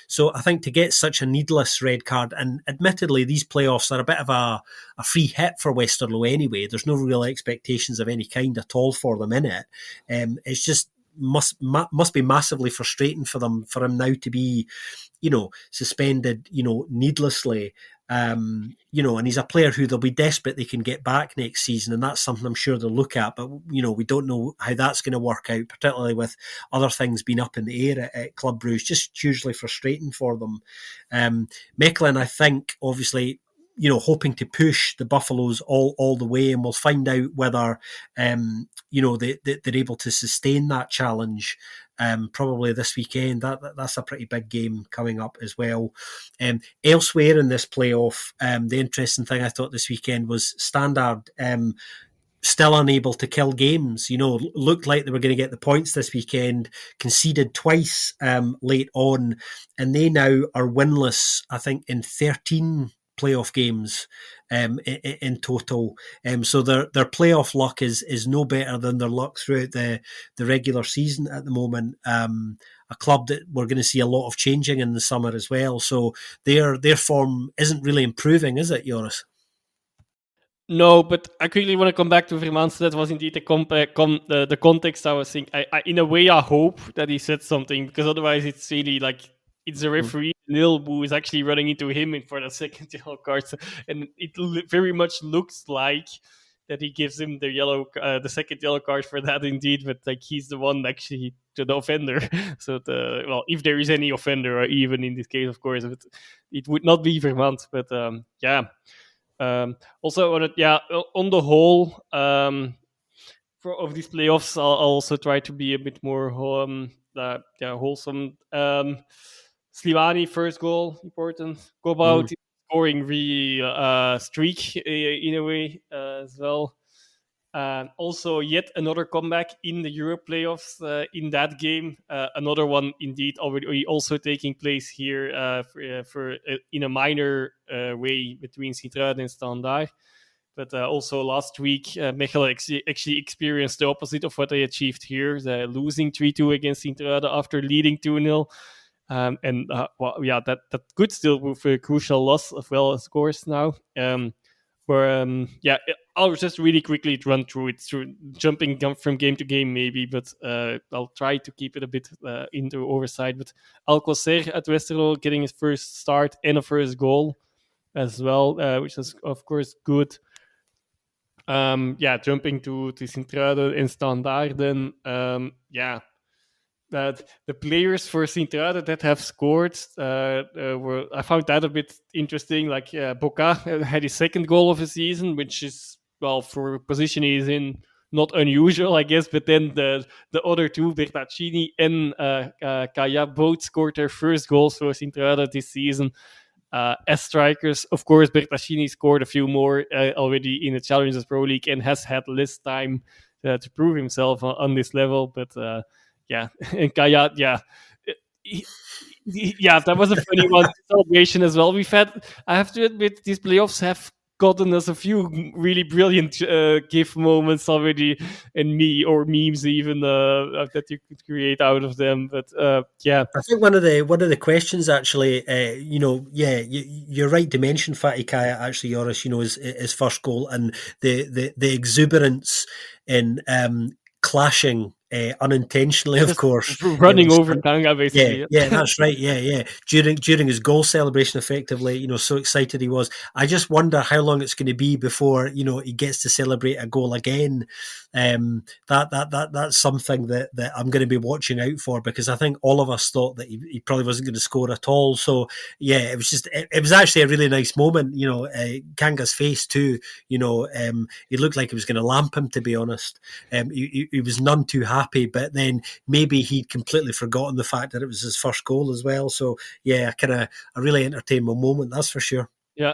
So I think to get such a needless red card, and admittedly, these playoffs are a bit of a free hit for Westerlo anyway. There's no real expectations of any kind at all for them in it. It's just must be massively frustrating for him now to be, suspended, needlessly. And he's a player who they'll be desperate they can get back next season, and that's something I'm sure they'll look at. But we don't know how that's going to work out, particularly with other things being up in the air at Club Brugge. Just hugely frustrating for them. Mechelen, I think, obviously, hoping to push the Buffaloes all the way, and we'll find out whether they're able to sustain that challenge. Probably this weekend. That's a pretty big game coming up as well. Elsewhere in this playoff, the interesting thing I thought this weekend was Standard. Still unable to kill games, looked like they were going to get the points this weekend, conceded twice late on, and they now are winless, I think, in 13 playoff games in total. So their playoff luck is no better than their luck throughout the regular season at the moment. A club that we're going to see a lot of changing in the summer as well. So their form isn't really improving, is it, Joris? no, but I quickly want to come back to Vermans. That was indeed the context I was thinking. In a way, I hope that he said something, because otherwise it's really like it's a referee, Nil, who is actually running into him for the second yellow card. And it very much looks like that he gives him the second yellow card for that, indeed. But like he's the one actually to the offender. So if there is any offender, or even in this case, of course, it would not be Vermans. But yeah. Also, on the whole, of these playoffs, I'll also try to be a bit more wholesome. Slimani first goal important. Go Mm. about scoring really streak in a way as well. Also, yet another comeback in the Europe playoffs in that game. Another one, indeed, already also taking place here in a minor way between Sint-Truiden and Standaard. But also last week, Mechelen actually experienced the opposite of what they achieved here, losing 3-2 against Sint-Truiden after leading 2-0. And well, yeah, that could still prove a crucial loss as well, of course, now. Yeah, I'll just really quickly run through it, through jumping from game to game, maybe, but I'll try to keep it a bit into oversight. But Alcocer at Westerlo getting his first start and a first goal as well, which is, of course, good. Yeah, jumping to Sint-Truiden and Standaarden. Yeah, that the players for Sint-Truiden that have scored were, I found that a bit interesting. Like Boca had his second goal of the season, which is, well, for a position he's in, not unusual, I guess. But then the other two, Bertaccini and Kaya, both scored their first goals for Sint-Truiden this season. As strikers, of course, Bertaccini scored a few more already in the Challengers Pro League and has had less time to prove himself on this level. But yeah, and Kaya, yeah. Yeah, that was a funny one. Celebration as well. I have to admit, these playoffs have gotten us a few really brilliant GIF moments already, and or memes even that you could create out of them. But yeah, I think one of the questions actually, yeah, you're right to mention Fatty Kaya actually, Joris, his first goal and the exuberance in clashing unintentionally, of just course. running over Kanga basically. Yeah, that's right. Yeah. During his goal celebration, effectively, so excited he was. I just wonder how long it's going to be before he gets to celebrate a goal again. That's something that I'm going to be watching out for, because I think all of us thought that he probably wasn't going to score at all. So yeah, it was actually a really nice moment. Kanga's face too. He looked like he was going to lamp him. To be honest, he was none too happy, but then maybe he'd completely forgotten the fact that it was his first goal as well. So yeah, a really entertainment moment, that's for sure. Yeah,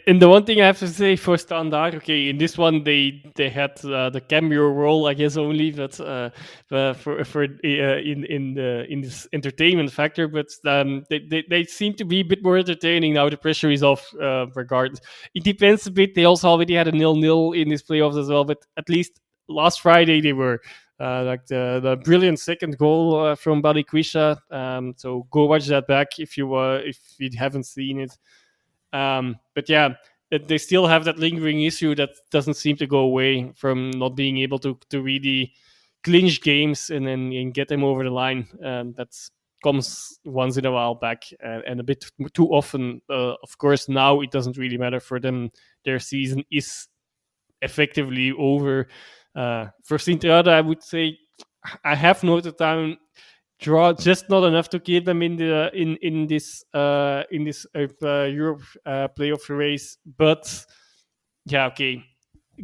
and the one thing I have to say for Standard, okay, in this one they had the cameo role, I guess, only, but for in this entertainment factor, but they seem to be a bit more entertaining now. The pressure is off. Regardless, it depends a bit. They also already had a 0-0 in these playoffs as well, but at least last Friday they were. Like the brilliant second goal from Balikwisha. So go watch that back if you haven't seen it. But yeah, they still have that lingering issue that doesn't seem to go away from not being able to really clinch games and get them over the line. That comes once in a while back and a bit too often. Of course, now it doesn't really matter for them. Their season is effectively over. For Sint-Truiden, I would say I have noted down draw just not enough to keep them in this Europe playoff race. But yeah, okay.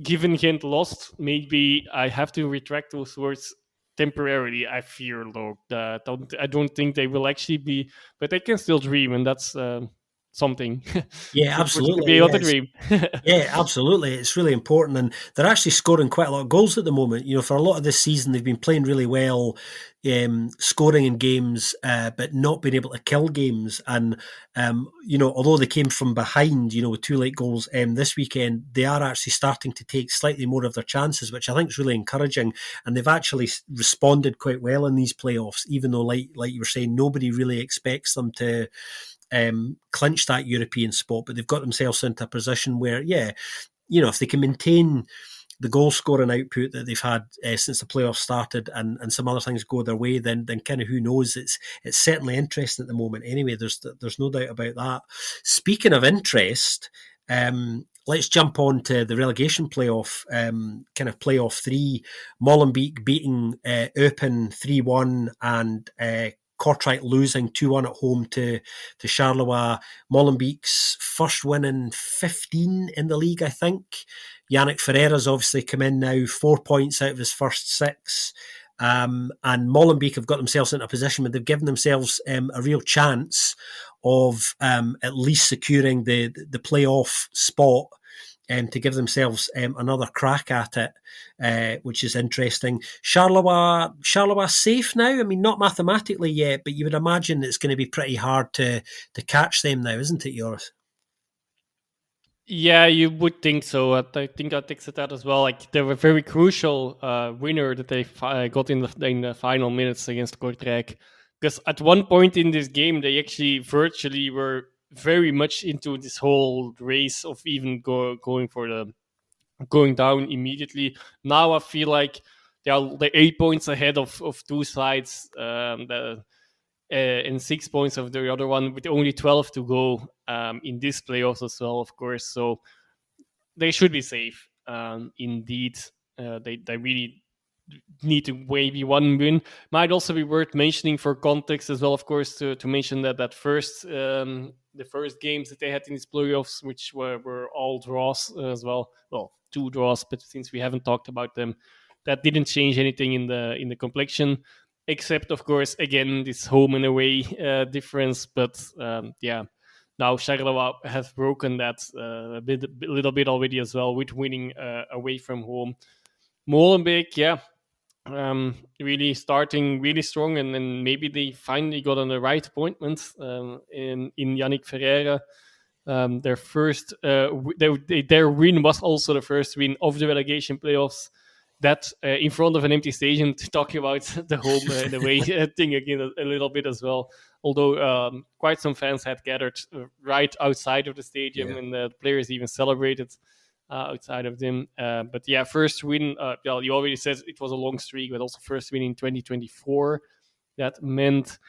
Given Gent lost, maybe I have to retract those words temporarily. I fear, though. I don't think they will actually be, but they can still dream, and that's something. Yeah, It's important to be absolutely. able to dream. Yeah, absolutely. It's really important. And they're actually scoring quite a lot of goals at the moment. For a lot of this season, they've been playing really well, scoring in games, but not being able to kill games. And, although they came from behind, with two late goals this weekend, they are actually starting to take slightly more of their chances, which I think is really encouraging. And they've actually responded quite well in these playoffs, even though, like you were saying, nobody really expects them to clinch that European spot, but they've got themselves into a position where, if they can maintain the goal scoring output that they've had since the playoffs started, and some other things go their way, then kind of who knows? It's certainly interesting at the moment. Anyway, there's no doubt about that. Speaking of interest, let's jump on to the relegation playoff, kind of playoff three. Molenbeek beating Eupen 3-1 and Kortrijk losing 2-1 at home to Charleroi. Molenbeek's first win in 15 in the league, I think. Yannick Ferreira's obviously come in now, 4 points out of his first 6. And Molenbeek have got themselves into a position where they've given themselves a real chance of at least securing the playoff spot, to give themselves another crack at it, which is interesting. Charleroi safe now. I mean, not mathematically yet, but you would imagine it's going to be pretty hard to catch them now, isn't it, Joris? Yeah, you would think so. I think I texted that as well. Like they were very crucial winner that they got in the final minutes against Kortrijk. Because at one point in this game, they actually virtually were very much into this whole race of even going for the going down immediately. Now I feel like they're 8 points ahead of two sides. And 6 points of the other one with only 12 to go in this playoffs as well, of course. So they should be safe. Indeed, they really need to maybe one win. Might also be worth mentioning for context as well, of course, to mention that first the first games that they had in these playoffs, which were all draws as well. Well, two draws, but since we haven't talked about them, that didn't change anything in the complexion. Except, of course, again this home and away difference. But yeah, now Charleroi has broken that a little bit already as well with winning away from home. Molenbeek, yeah, really starting really strong, and then maybe they finally got on the right appointment in Yannick Ferreira. Their first, their win was also the first win of the relegation playoffs. That in front of an empty stadium, to talk about the home and away thing again a little bit as well. Although quite some fans had gathered right outside of the stadium, Yeah. and the players even celebrated outside of them. But yeah, first win. Well, you already said it was a long streak, but also first win in 2024. That meant,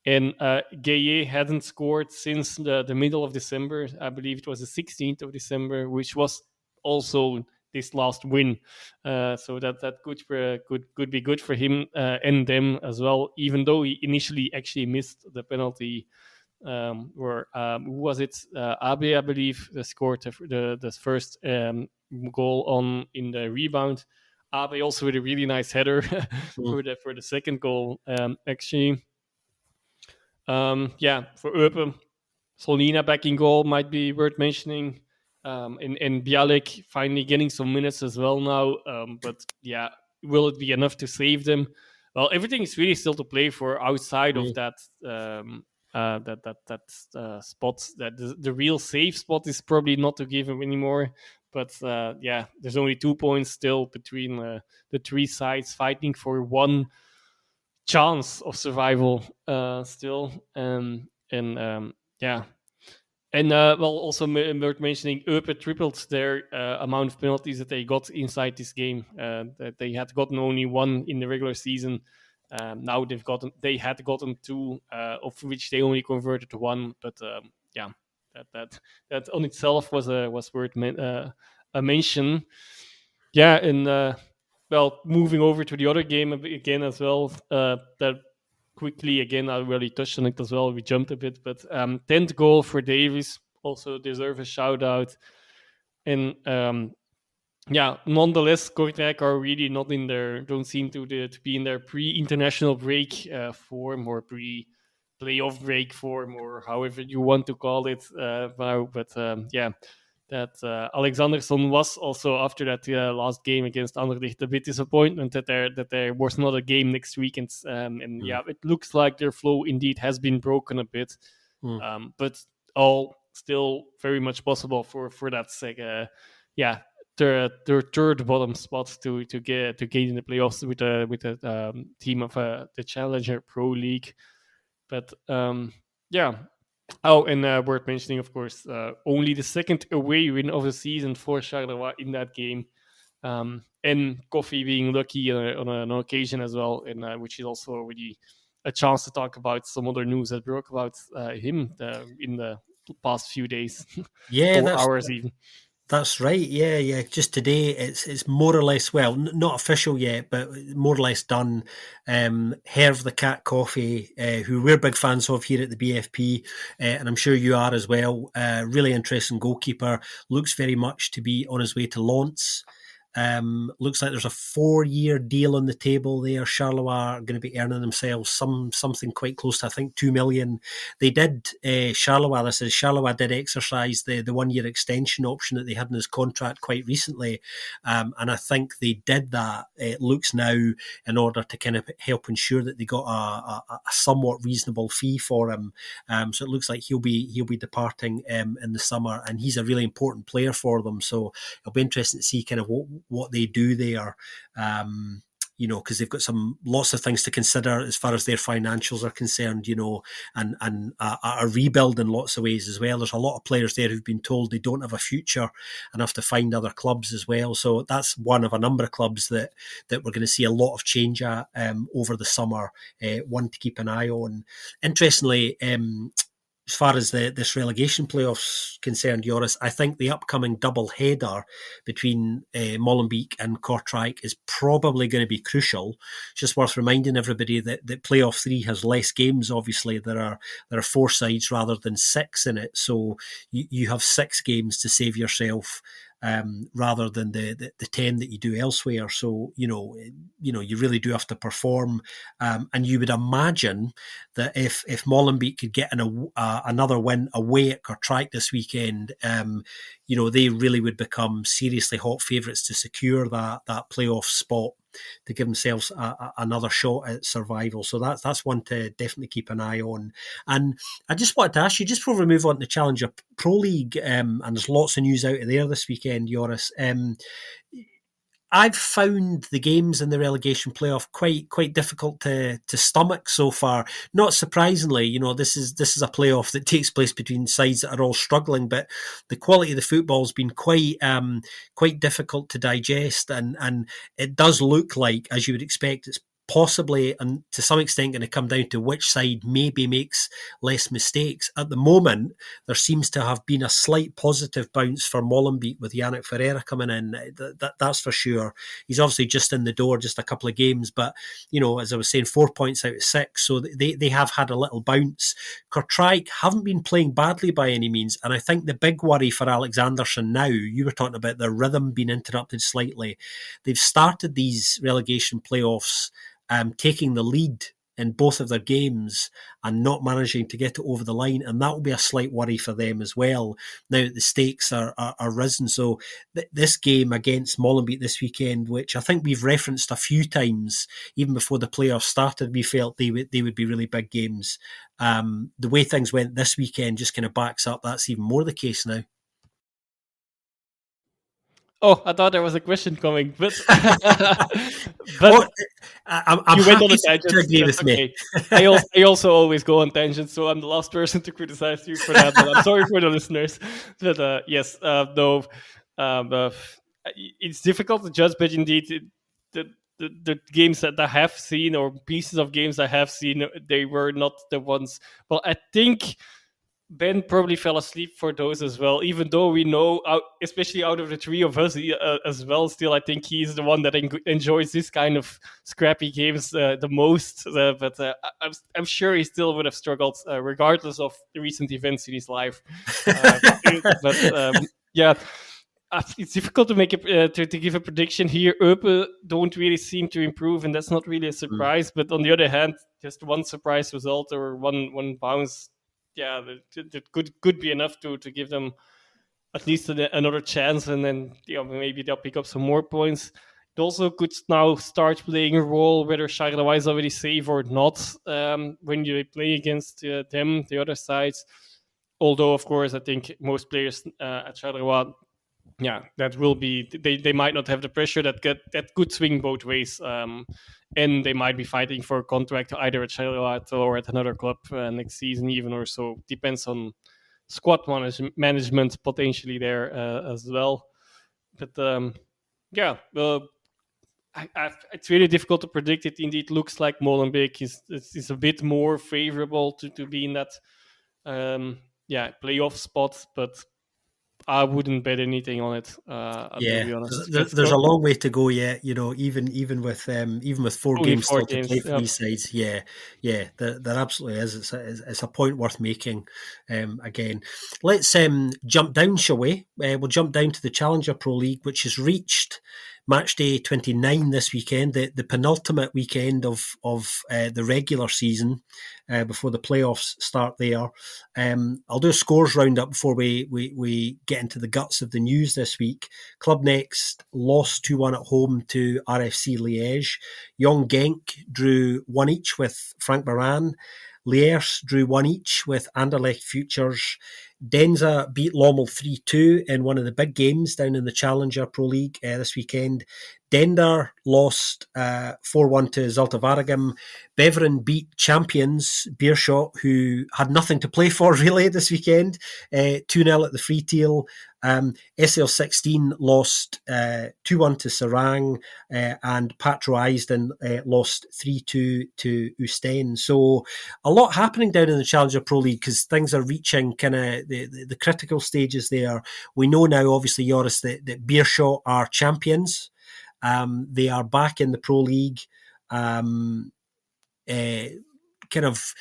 and Gaye hadn't scored since the middle of December. I believe it was the 16th of December, which was also this last win. So that could be good for him and them as well. Even though he initially actually missed the penalty, where who was it? Abe, I believe, scored the first goal on in the rebound. Abe also with a really nice header Mm. for the second goal. Actually, yeah, for Eupen, Solina back in goal might be worth mentioning. And Bialik finally getting some minutes as well now. But yeah, will it be enough to save them? Well, everything is really still to play for outside of Mm. that spot. That the real safe spot is probably not to give him anymore. But yeah, there's only 2 points still between the three sides fighting for one chance of survival still. And yeah, and well, also worth mentioning, Eupen tripled their amount of penalties that they got inside this game. That they had gotten only one in the regular season. Now they had gotten two, of which they only converted to one. But yeah, that on itself was worth a mention. Yeah, and well, moving over to the other game again as well. That quickly again, I already touched on it as well. We jumped a bit, but 10th goal for Davies also deserve a shout out. And yeah, nonetheless, Kortrijk are really not in their, don't seem to be in their pre-international break form, or pre-playoff break form, or however you want to call it now. But yeah, that Alexanderson was also, after that last game against Anderlecht, a bit disappointment that there was not a game next week, and Mm. yeah, it looks like their flow indeed has been broken a bit, Mm. but all still very much possible for that yeah, their third bottom spot to gain in the playoffs with a team of the Challenger Pro League. But yeah. Oh, and worth mentioning, of course, only the second away win of the season for Charleroi in that game. And Coffee being lucky on an occasion as well, and which is also already a chance to talk about some other news that broke about him in the past few days Yeah, or hours even. that's right. Yeah, yeah. Just today, it's more or less, well, not official yet, but more or less done. Herv the Cat Coffee, who we're big fans of here at the BFP, and I'm sure you are as well. Really interesting goalkeeper. Looks very much to be on his way to Lens. Looks like there's a 4-year deal on the table there. Charleroi are going to be earning themselves something quite close to, I think, 2 million. They did, Charleroi did exercise the 1-year extension option that they had in his contract quite recently. And I think they did that, it looks now, in order to kind of help ensure that they got a somewhat reasonable fee for him. So it looks like he'll be departing in the summer, and he's a really important player for them. So it'll be interesting to see kind of what they do there. Because they've got lots of things to consider as far as their financials are concerned, and a rebuild in lots of ways as well. There's a lot of players there who've been told they don't have a future and have to find other clubs as well. So that's one of a number of clubs that we're going to see a lot of change at over the summer. One to keep an eye on. Interestingly, as far as this relegation playoffs concerned, Joris, I think the upcoming double header between Molenbeek and Kortrijk is probably going to be crucial. It's just worth reminding everybody that playoff 3 has less games. Obviously, there are 4 sides rather than 6 in it, so you have 6 games to save yourself. Rather than the 10 that you do elsewhere. So, you really do have to perform. And you would imagine that if Molenbeek could get another win away at Kortrijk this weekend, they really would become seriously hot favourites to secure that playoff spot, to give themselves another shot at survival. So that's one to definitely keep an eye on. And I just wanted to ask you, just before we move on to the Challenger Pro League, and there's lots of news out of there this weekend, Joris, I've found the games in the relegation playoff quite difficult to stomach so far. Not surprisingly, this is a playoff that takes place between sides that are all struggling, but the quality of the football has been quite difficult to digest, and it does look like, as you would expect, it's possibly and to some extent going to come down to which side maybe makes less mistakes. At the moment, there seems to have been a slight positive bounce for Molenbeek with Yannick Ferreira coming in. That's for sure. He's obviously just in the door, just a couple of games, but as I was saying, 4 points out of 6, so they have had a little bounce. Kortrijk haven't been playing badly by any means, and I think the big worry for Alexanderson now, you were talking about their rhythm being interrupted slightly. They've started these relegation playoffs taking the lead in both of their games and not managing to get it over the line, and that will be a slight worry for them as well. Now the stakes are risen, so this game against Molenbeek this weekend, which I think we've referenced a few times, even before the playoffs started, we felt they would be really big games. The way things went this weekend just kind of backs up that's even more the case now. Oh, I thought there was a question coming, but I'm you went on a happy tangent. to agree with okay. me. I also always go on tangents, so I'm the last person to criticize you for that. But I'm sorry for the listeners. But yes, no, it's difficult to judge, but indeed, the games that I have seen, or pieces of games I have seen, they were not the ones. Well, I think Ben probably fell asleep for those as well, even though we know, especially out of the 3 of us as well, still I think he's the one that enjoys this kind of scrappy games the most. But I'm sure he still would have struggled regardless of the recent events in his life. Yeah, it's difficult to make to give a prediction here. Eupen don't really seem to improve, and that's not really a surprise. But on the other hand, just one surprise result or one bounce, yeah, that could be enough to give them at least another chance, and then maybe they'll pick up some more points. It also could now start playing a role whether Charleroi is already safe or not when you play against them, the other sides. Although, of course, I think most players at Charleroi, that will be, they might not have the pressure that could swing both ways, and they might be fighting for a contract either at Charleroi or at another club next season even, or so. Depends on squad management potentially there as well. But it's really difficult to predict. It indeed looks like Molenbeek is a bit more favorable to be in that playoff spot, but I wouldn't bet anything on it. To be honest, there's a long way to go yet. Even with 4 games still to play for these sides. There absolutely is. It's a point worth making. Again, let's jump down, shall we? We'll jump down to the Challenger Pro League, which has reached Matchday 29 this weekend, the penultimate weekend of the regular season before the playoffs start there. I'll do a scores roundup before we get into the guts of the news this week. Club Next lost 2-1 at home to RFC Liège. Young Genk drew 1 each with Frank Baran. Liers drew 1 each with Anderlecht Futures. Denza beat Lommel 3-2 in one of the big games down in the Challenger Pro League this weekend. Dender lost 4-1 to Zulte Waregem. Beveren beat champions Beerschot, who had nothing to play for really this weekend, 2-0 at the Free Teal. SL16 lost 2-1 to Sarang, and Patro Eisden lost 3-2 to Oostende. So a lot happening down in the Challenger Pro League because things are reaching kind of the critical stages there. We know now, obviously, Joris, that Beerschot are champions. They are back in the Pro League. Kind of,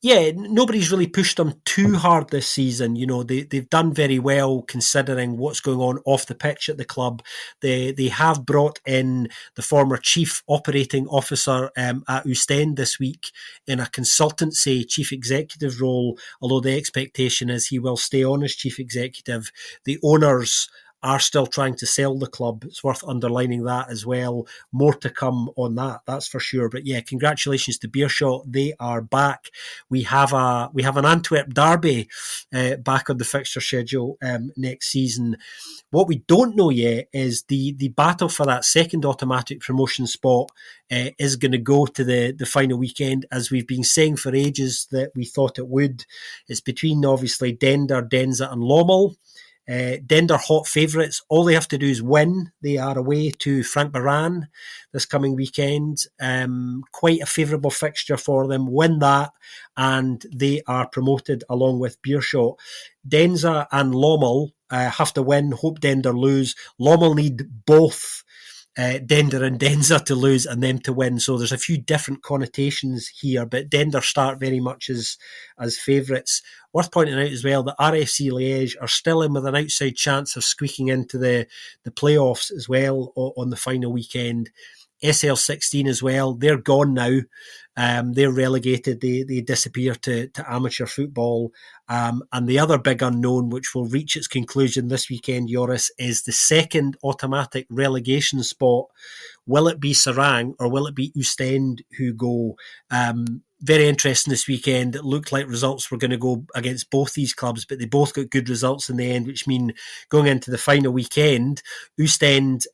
yeah, nobody's really pushed them too hard this season. You know, they've done very well considering what's going on off the pitch at the club. They have brought in the former chief operating officer at Oostende this week in a consultancy chief executive role, although the expectation is he will stay on as chief executive. The owners are still trying to sell the club. It's worth underlining that as well. More to come on that, that's for sure. But yeah, congratulations to Beerschot. They are back. We have an Antwerp derby back on the fixture schedule next season. What we don't know yet is the battle for that second automatic promotion spot is going to go to the final weekend, as we've been saying for ages that we thought it would. It's between obviously Dender, Denza and Lommel. Dender hot favourites. All they have to do is win. They are away to Frank Baran this coming weekend. Quite a favourable fixture for them. Win that and they are promoted along with Beerschot. Denza and Lommel have to win. Hope Dender lose. Lommel need both Dender and Denza to lose and them to win. So there's a few different connotations here, but Dender start very much as favourites. Worth pointing out as well that RFC Liège are still in with an outside chance of squeaking into the playoffs as well on the final weekend. SL16 as well, they're gone now. They're relegated. They disappear to amateur football. And the other big unknown, which will reach its conclusion this weekend, Joris, is the second automatic relegation spot. Will it be Sarang or will it be Oostende who go? Very interesting this weekend. It looked like results were going to go against both these clubs, but they both got good results in the end, which mean going into the final weekend, Oostende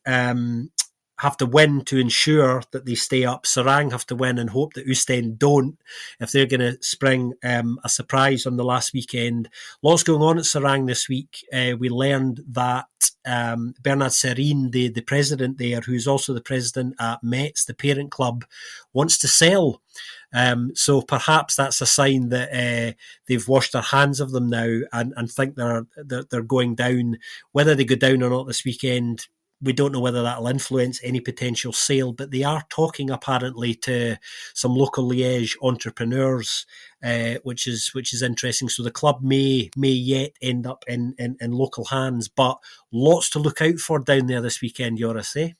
have to win to ensure that they stay up. Sarang have to win and hope that Oostende don't if they're going to spring a surprise on the last weekend. Lots going on at Sarang this week. We learned that Bernard Serine, the president there, who's also the president at Metz, the parent club, wants to sell. So perhaps that's a sign that they've washed their hands of them now and think they're going down. Whether they go down or not this weekend, we don't know whether that'll influence any potential sale, but they are talking apparently to some local Liège entrepreneurs, which is interesting. So the club may yet end up in local hands, but lots to look out for down there this weekend, Joris, eh?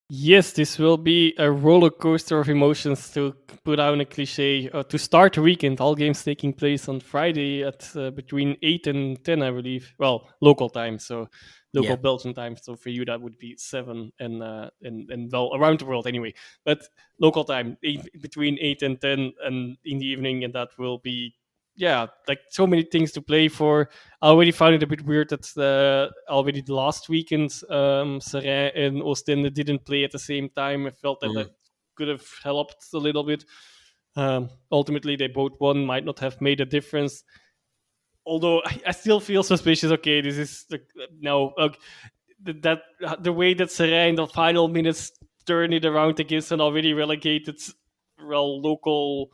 Yes, this will be a roller coaster of emotions, to put out a cliche. To start the weekend, all games taking place on Friday at between 8 and 10, I believe. Well, local time, so local Belgian time. So for you, that would be 7 and well, around the world anyway. But local time, between 8 and 10 and in the evening, and that will be, yeah, like so many things to play for. I already found it a bit weird that already the last weekend, Seraing and Oostende didn't play at the same time. I felt that could have helped a little bit. Ultimately, they both won, might not have made a difference. Although I still feel suspicious. Okay, this is that the way that Seraing in the final minutes turned it around against an already relegated, well, local,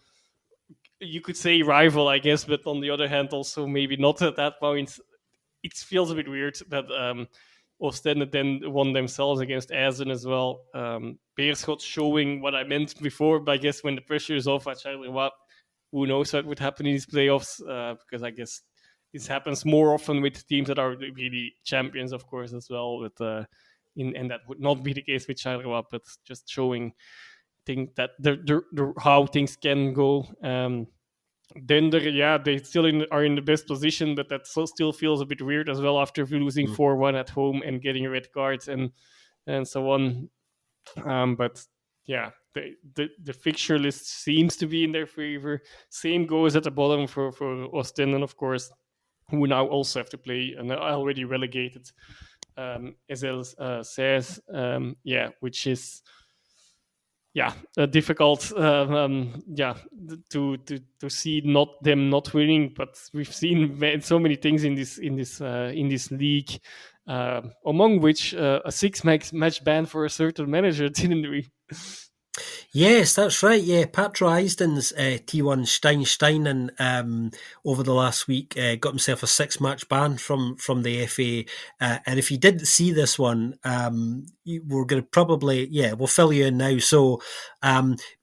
you could say rival, I guess, but on the other hand, also maybe not at that point. It feels a bit weird that Oostende then won themselves against Essen as well. Beerschot showing what I meant before, but I guess when the pressure is off, actually, who knows what would happen in these playoffs? Because I guess this happens more often with teams that are really champions, of course, as well. But and that would not be the case with Charleroi, but just showing think that how things can go. Then they still are in the best position, but that still feels a bit weird as well after losing 4-1 at home and getting red cards and so on. But yeah, the fixture list seems to be in their favor. Same goes at the bottom for Ostend, of course, who now also have to play and are already relegated, as El says. Which is difficult. To see them not winning, but we've seen so many things in this league, among which a 6-match ban for a certain manager, didn't we? Yes, that's right. Yeah, Patro Eisden's T1 Stein over the last week got himself a 6-match ban from the FA. And if you didn't see this one, we're going to probably, we'll fill you in now. So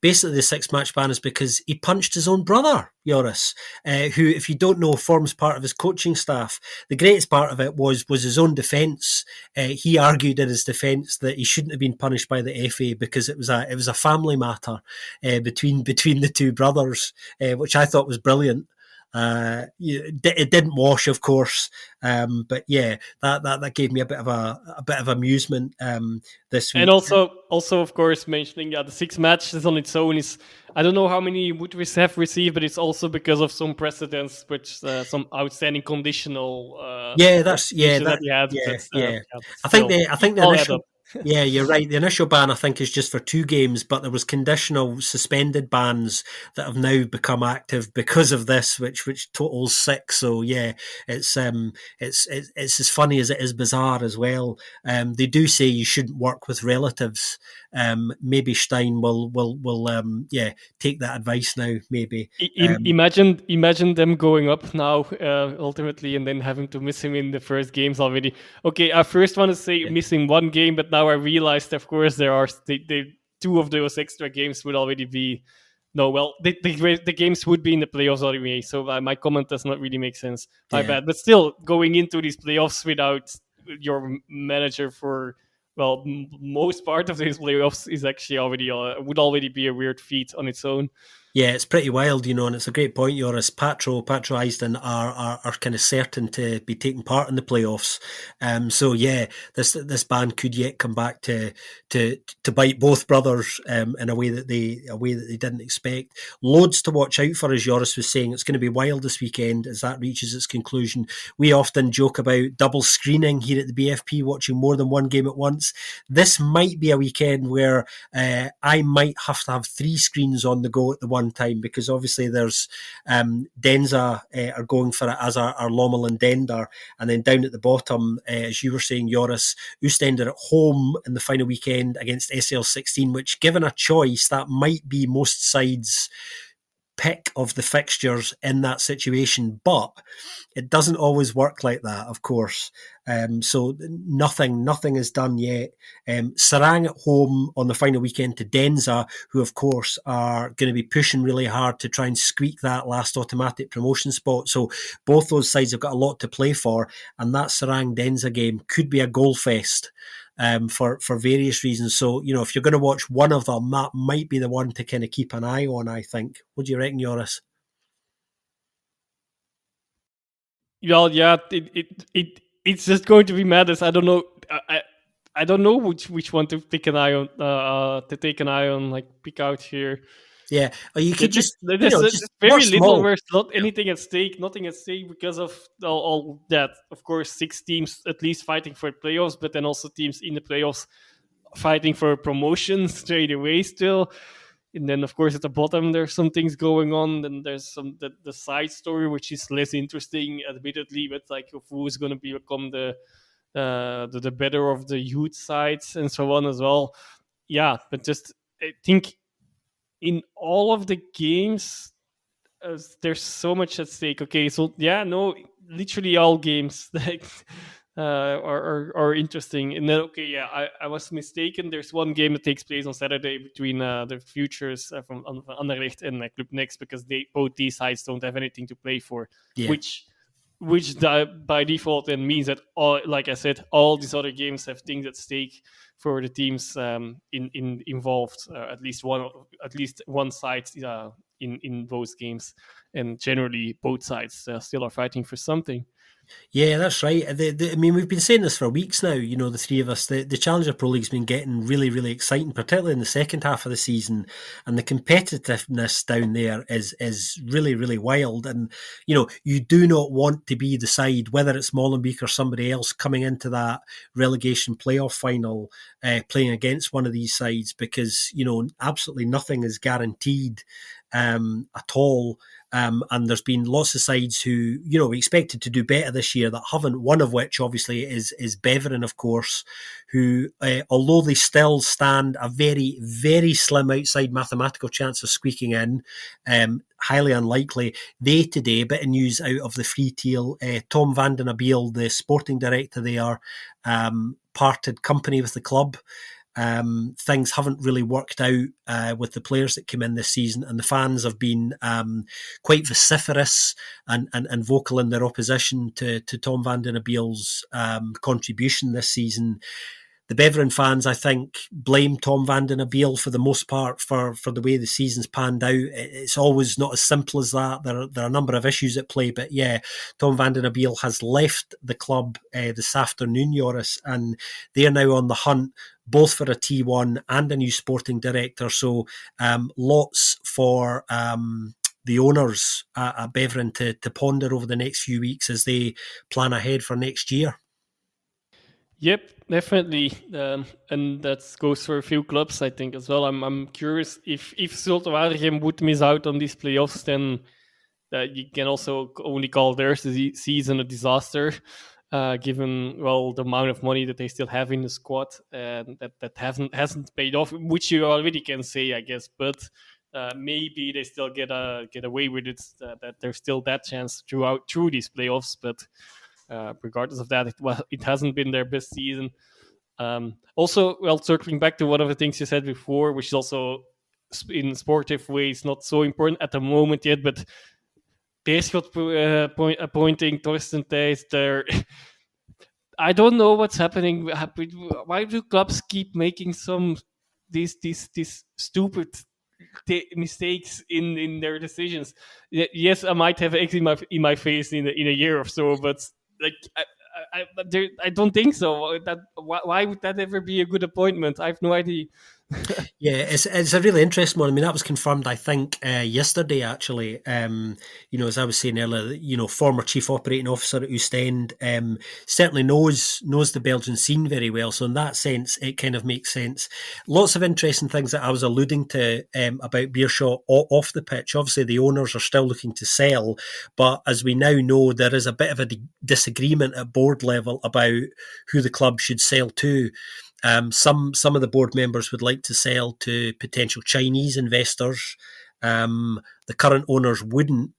basically the 6-match ban is because he punched his own brother, Joris, who, if you don't know, forms part of his coaching staff. The greatest part of it was his own defence. He argued in his defence that he shouldn't have been punished by the FA because it was a family matter between the two brothers, which I thought was brilliant. It didn't wash, of course, but yeah, that gave me a bit of amusement this week. And also, of course, mentioning the 6 matches on its own is, I don't know how many would we have received, but it's also because of some precedents, which some outstanding conditional That he had. I think the all add initial. up. Yeah, you're right. The initial ban, I think, is just for 2 games, but there was conditional suspended bans that have now become active because of this, which totals 6. So yeah, it's as funny as it is bizarre as well. They do say you shouldn't work with relatives. Maybe Stein will take that advice now. Maybe Imagine them going up now ultimately, and then having to miss him in the first games already. Okay, I first want to say missing 1 game, but now I realized, of course, there are 2 of those extra games would already be. No, well, the games would be in the playoffs anyway, so my comment does not really make sense. My bad. But still, going into these playoffs without your manager for most part of these playoffs is actually would already be a weird feat on its own. Yeah, it's pretty wild, and it's a great point, Joris. Patro Eisden are kind of certain to be taking part in the playoffs. So yeah, this ban could yet come back to bite both brothers in a way that they didn't expect. Loads to watch out for, as Joris was saying. It's going to be wild this weekend as that reaches its conclusion. We often joke about double screening here at the BFP, watching more than 1 game at once. This might be a weekend where I might have to have 3 screens on the go at the one time, because obviously there's Denza are going for it, as our Lommel and Dender, and then down at the bottom, as you were saying, Joris, Oostende are at home in the final weekend against SL16, which, given a choice, that might be most sides' pick of the fixtures in that situation, but it doesn't always work like that, of course. So nothing is done yet. Sarang at home on the final weekend to Denza, who of course are going to be pushing really hard to try and squeak that last automatic promotion spot. So both those sides have got a lot to play for, and that Sarang Denza game could be a goal fest. For various reasons. So, if you're going to watch one of them, that might be the one to kind of keep an eye on, I think. What do you reckon, Joris? Well, yeah, it's just going to be madness. I don't know. I don't know which one to pick an eye on. To take an eye on, pick out here. Yeah, or you could just very little. Where's not anything at stake, nothing at stake because of all that. Of course, 6 teams at least fighting for playoffs, but then also teams in the playoffs fighting for promotion straight away still. And then, of course, at the bottom there's some things going on. Then there's the side story, which is less interesting, admittedly, but of who's going to become the better of the youth sides and so on as well. Yeah, but just I think in all of the games, there's so much at stake. Okay, so literally all games are interesting. And then I was mistaken. There's one game that takes place on Saturday between the futures from Anderlecht and Club Next, because both these sides don't have anything to play for, which by default then means that all, like I said, all these other games have things at stake for the teams in involved. At least one side in those games, and generally both sides still are fighting for something. Yeah, that's right. I mean, we've been saying this for weeks now, the three of us. The Challenger Pro League's been getting really, really exciting, particularly in the second half of the season. And the competitiveness down there is really, really wild. And, you do not want to be the side, whether it's Molenbeek or somebody else, coming into that relegation playoff final, playing against one of these sides, because, absolutely nothing is guaranteed at all. And there's been lots of sides who, we expected to do better this year that haven't, one of which obviously is Beveren, of course, who, although they still stand a very, very slim outside mathematical chance of squeaking in, highly unlikely, they today, a bit of news out of the Free Teal, Tom van den Abeel, the sporting director there, parted company with the club. Things haven't really worked out with the players that came in this season, and the fans have been quite vociferous and vocal in their opposition to Tom van den Abeel's contribution this season. The Beveren fans, I think, blame Tom van den Abeel for the most part for the way the season's panned out. It's always not as simple as that. There are a number of issues at play, but yeah, Tom van den Abeel has left the club this afternoon, Joris, and they are now on the hunt both for a T1 and a new sporting director. So lots for the owners at Beveren to ponder over the next few weeks as they plan ahead for next year. Yep, definitely, and that goes for a few clubs, I think, as well. I'm curious if Zulte Waregem would miss out on these playoffs, then you can also only call their season a disaster, given the amount of money that they still have in the squad, and that hasn't paid off, which you already can say, I guess. But maybe they still get away with it. That there's still that chance through these playoffs, but. Regardless of that, it hasn't been their best season. Also, circling back to one of the things you said before, which is also in sportive ways not so important at the moment yet, but Beerschot appointing Torsten Thijs there. I don't know what's happening. Why do clubs keep making these stupid mistakes in their decisions? Yes, I might have eggs in my face in a year or so, but like I don't think so. Why would that ever be a good appointment? I have no idea. Yeah, it's a really interesting one. I mean, that was confirmed, I think, yesterday, actually. As I was saying earlier, former chief operating officer at Oostend, certainly knows the Belgian scene very well. So in that sense, it kind of makes sense. Lots of interesting things that I was alluding to about Beerschot off the pitch. Obviously, the owners are still looking to sell, but as we now know, there is a bit of a disagreement at board level about who the club should sell to. Some of the board members would like to sell to potential Chinese investors. The current owners wouldn't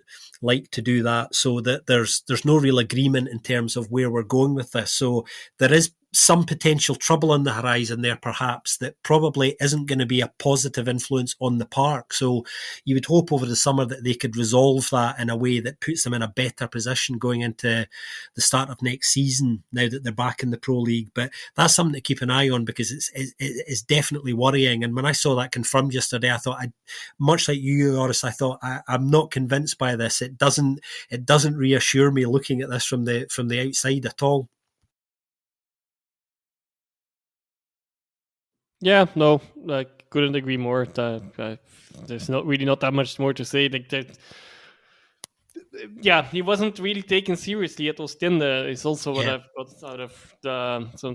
like to do that, so that there's no real agreement in terms of where we're going with this. So there is some potential trouble on the horizon there, perhaps, that probably isn't going to be a positive influence on the park. So you would hope over the summer that they could resolve that in a way that puts them in a better position going into the start of next season, now that they're back in the Pro League. But that's something to keep an eye on, because it's definitely worrying. And when I saw that confirmed yesterday, I thought, much like you, Joris, I thought, I'm not convinced by this. It doesn't reassure me looking at this from the outside at all. Yeah, no, I couldn't agree more. There's not that much more to say. Yeah, he wasn't really taken seriously at Ostende. Is also what I've got out of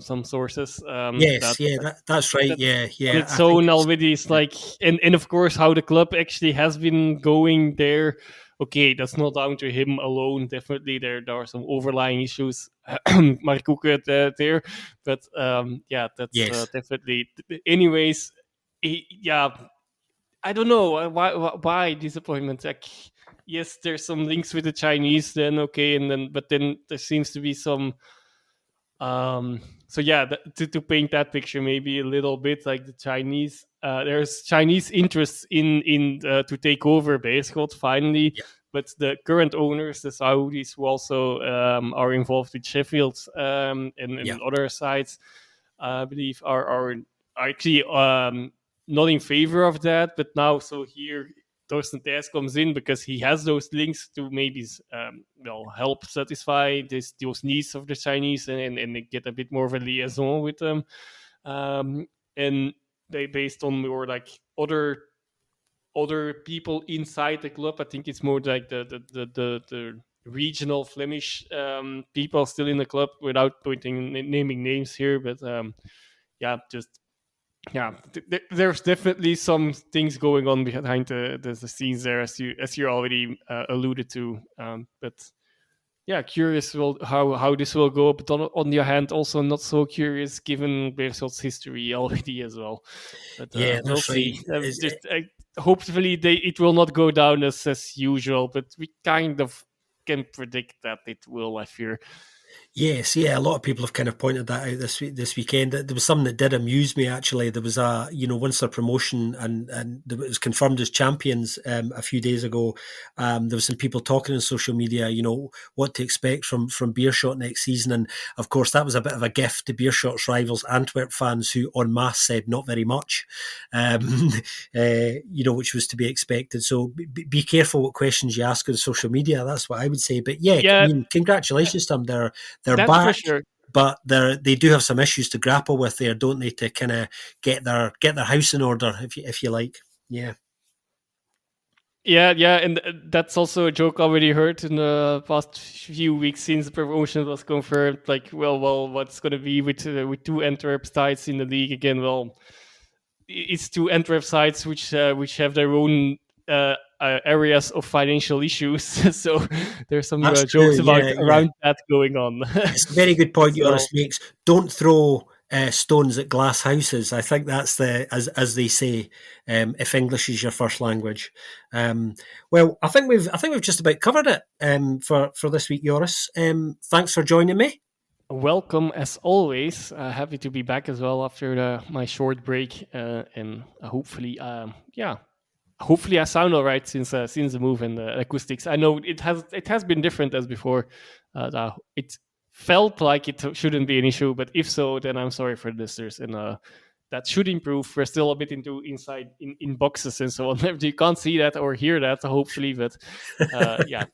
some sources. Yes, that's right. Yeah. On its own already, it's like, and of course how the club actually has been going there. Okay, that's not down to him alone. Definitely, there are some overlying issues, Mark Koeken there, but that's definitely. Anyways, I don't know why disappointment. Like, yes, there's some links with the Chinese. Then okay, but then there seems to be some. So yeah, to paint that picture maybe a little bit, like the Chinese, there's Chinese interest in to take over Beerschot finally, but the current owners, the Saudis, who also are involved with Sheffield Yeah. and other sides, I believe, are actually not in favor of that. But now, so here, Torsten Thijs comes in because he has those links to maybe help satisfy those needs of the Chinese and get a bit more of a liaison with them. And they based on more like other people inside the club. I think it's more like the regional Flemish people still in the club, without naming names here. But yeah, just yeah, there's definitely some things going on behind the scenes there, as you already alluded to. But yeah, curious how this will go. But on the other hand, also not so curious given Beerschot's history already as well. But Yeah, we'll that's right. see. Hopefully, it will not go down as usual. But we kind of can predict that it will, I fear. Yes, yeah, a lot of people have kind of pointed that out this weekend. There was something that did amuse me actually. There was once their promotion and it was confirmed as champions a few days ago. There was some people talking on social media, what to expect from Beerschot next season, and of course that was a bit of a gift to Beerschot's rivals, Antwerp fans, who en masse said not very much, which was to be expected. So be careful what questions you ask on social media. That's what I would say. But yeah, I Yeah, mean, congratulations to them. They're that's for back, sure. but they do have some issues to grapple with there, don't they? To kind of get their house in order, if you like. Yeah. Yeah, and that's also a joke already heard in the past few weeks since the promotion was confirmed. Like, well, what's going to be with two Antwerp sides in the league again? Well, it's two Antwerp sides which have their own areas of financial issues. So there's some That's true. jokes about Yeah, yeah. around that going on. It's a very good point So Joris makes. Don't throw stones at glass houses. I think that's as they say, if English is your first language. Well, I think we've just about covered it for this week, Joris. Thanks for joining me. welcome as always. Happy to be back as well after my short break, and hopefully I sound all right since the move and the acoustics. I know it has been different as before. It felt like it shouldn't be an issue, but if so, then I'm sorry for the listeners, and that should improve. We're still a bit inside in boxes and so on. You can't see that or hear that, hopefully, but yeah.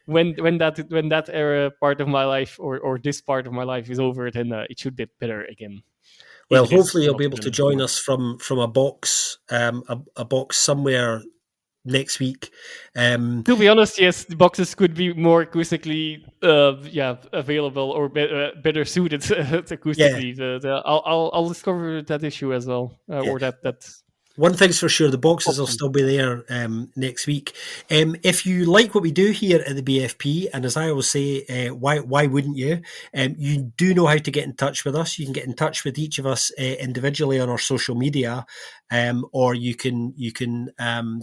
When that era part of my life or this part of my life is over, then it should get better again. If Well, it is hopefully you'll not be able to even join more. us from a box, a box somewhere next week. To be honest, yes, the boxes could be more acoustically, available or better suited Yeah, acoustically. I'll discover that issue as well, yeah. or that One thing's for sure, the boxes will option. still be there next week. If you like what we do here at the BFP, and as I always say, why wouldn't you? You do know how to get in touch with us. You can get in touch with each of us individually on our social media, or you can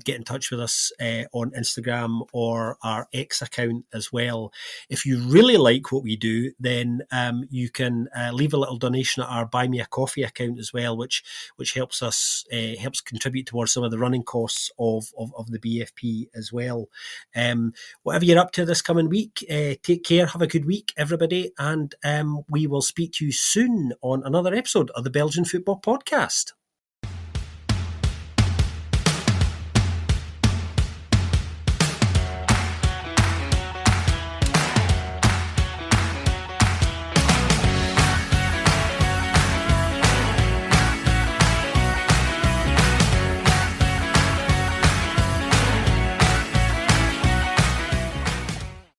get in touch with us on Instagram or our X account as well. If you really like what we do, then you can leave a little donation at our Buy Me a Coffee account as well, which helps us helps contribute towards some of the running costs of the BFP as well. Whatever you're up to this coming week, take care, have a good week, everybody, and we will speak to you soon on another episode of the Belgian Football Podcast.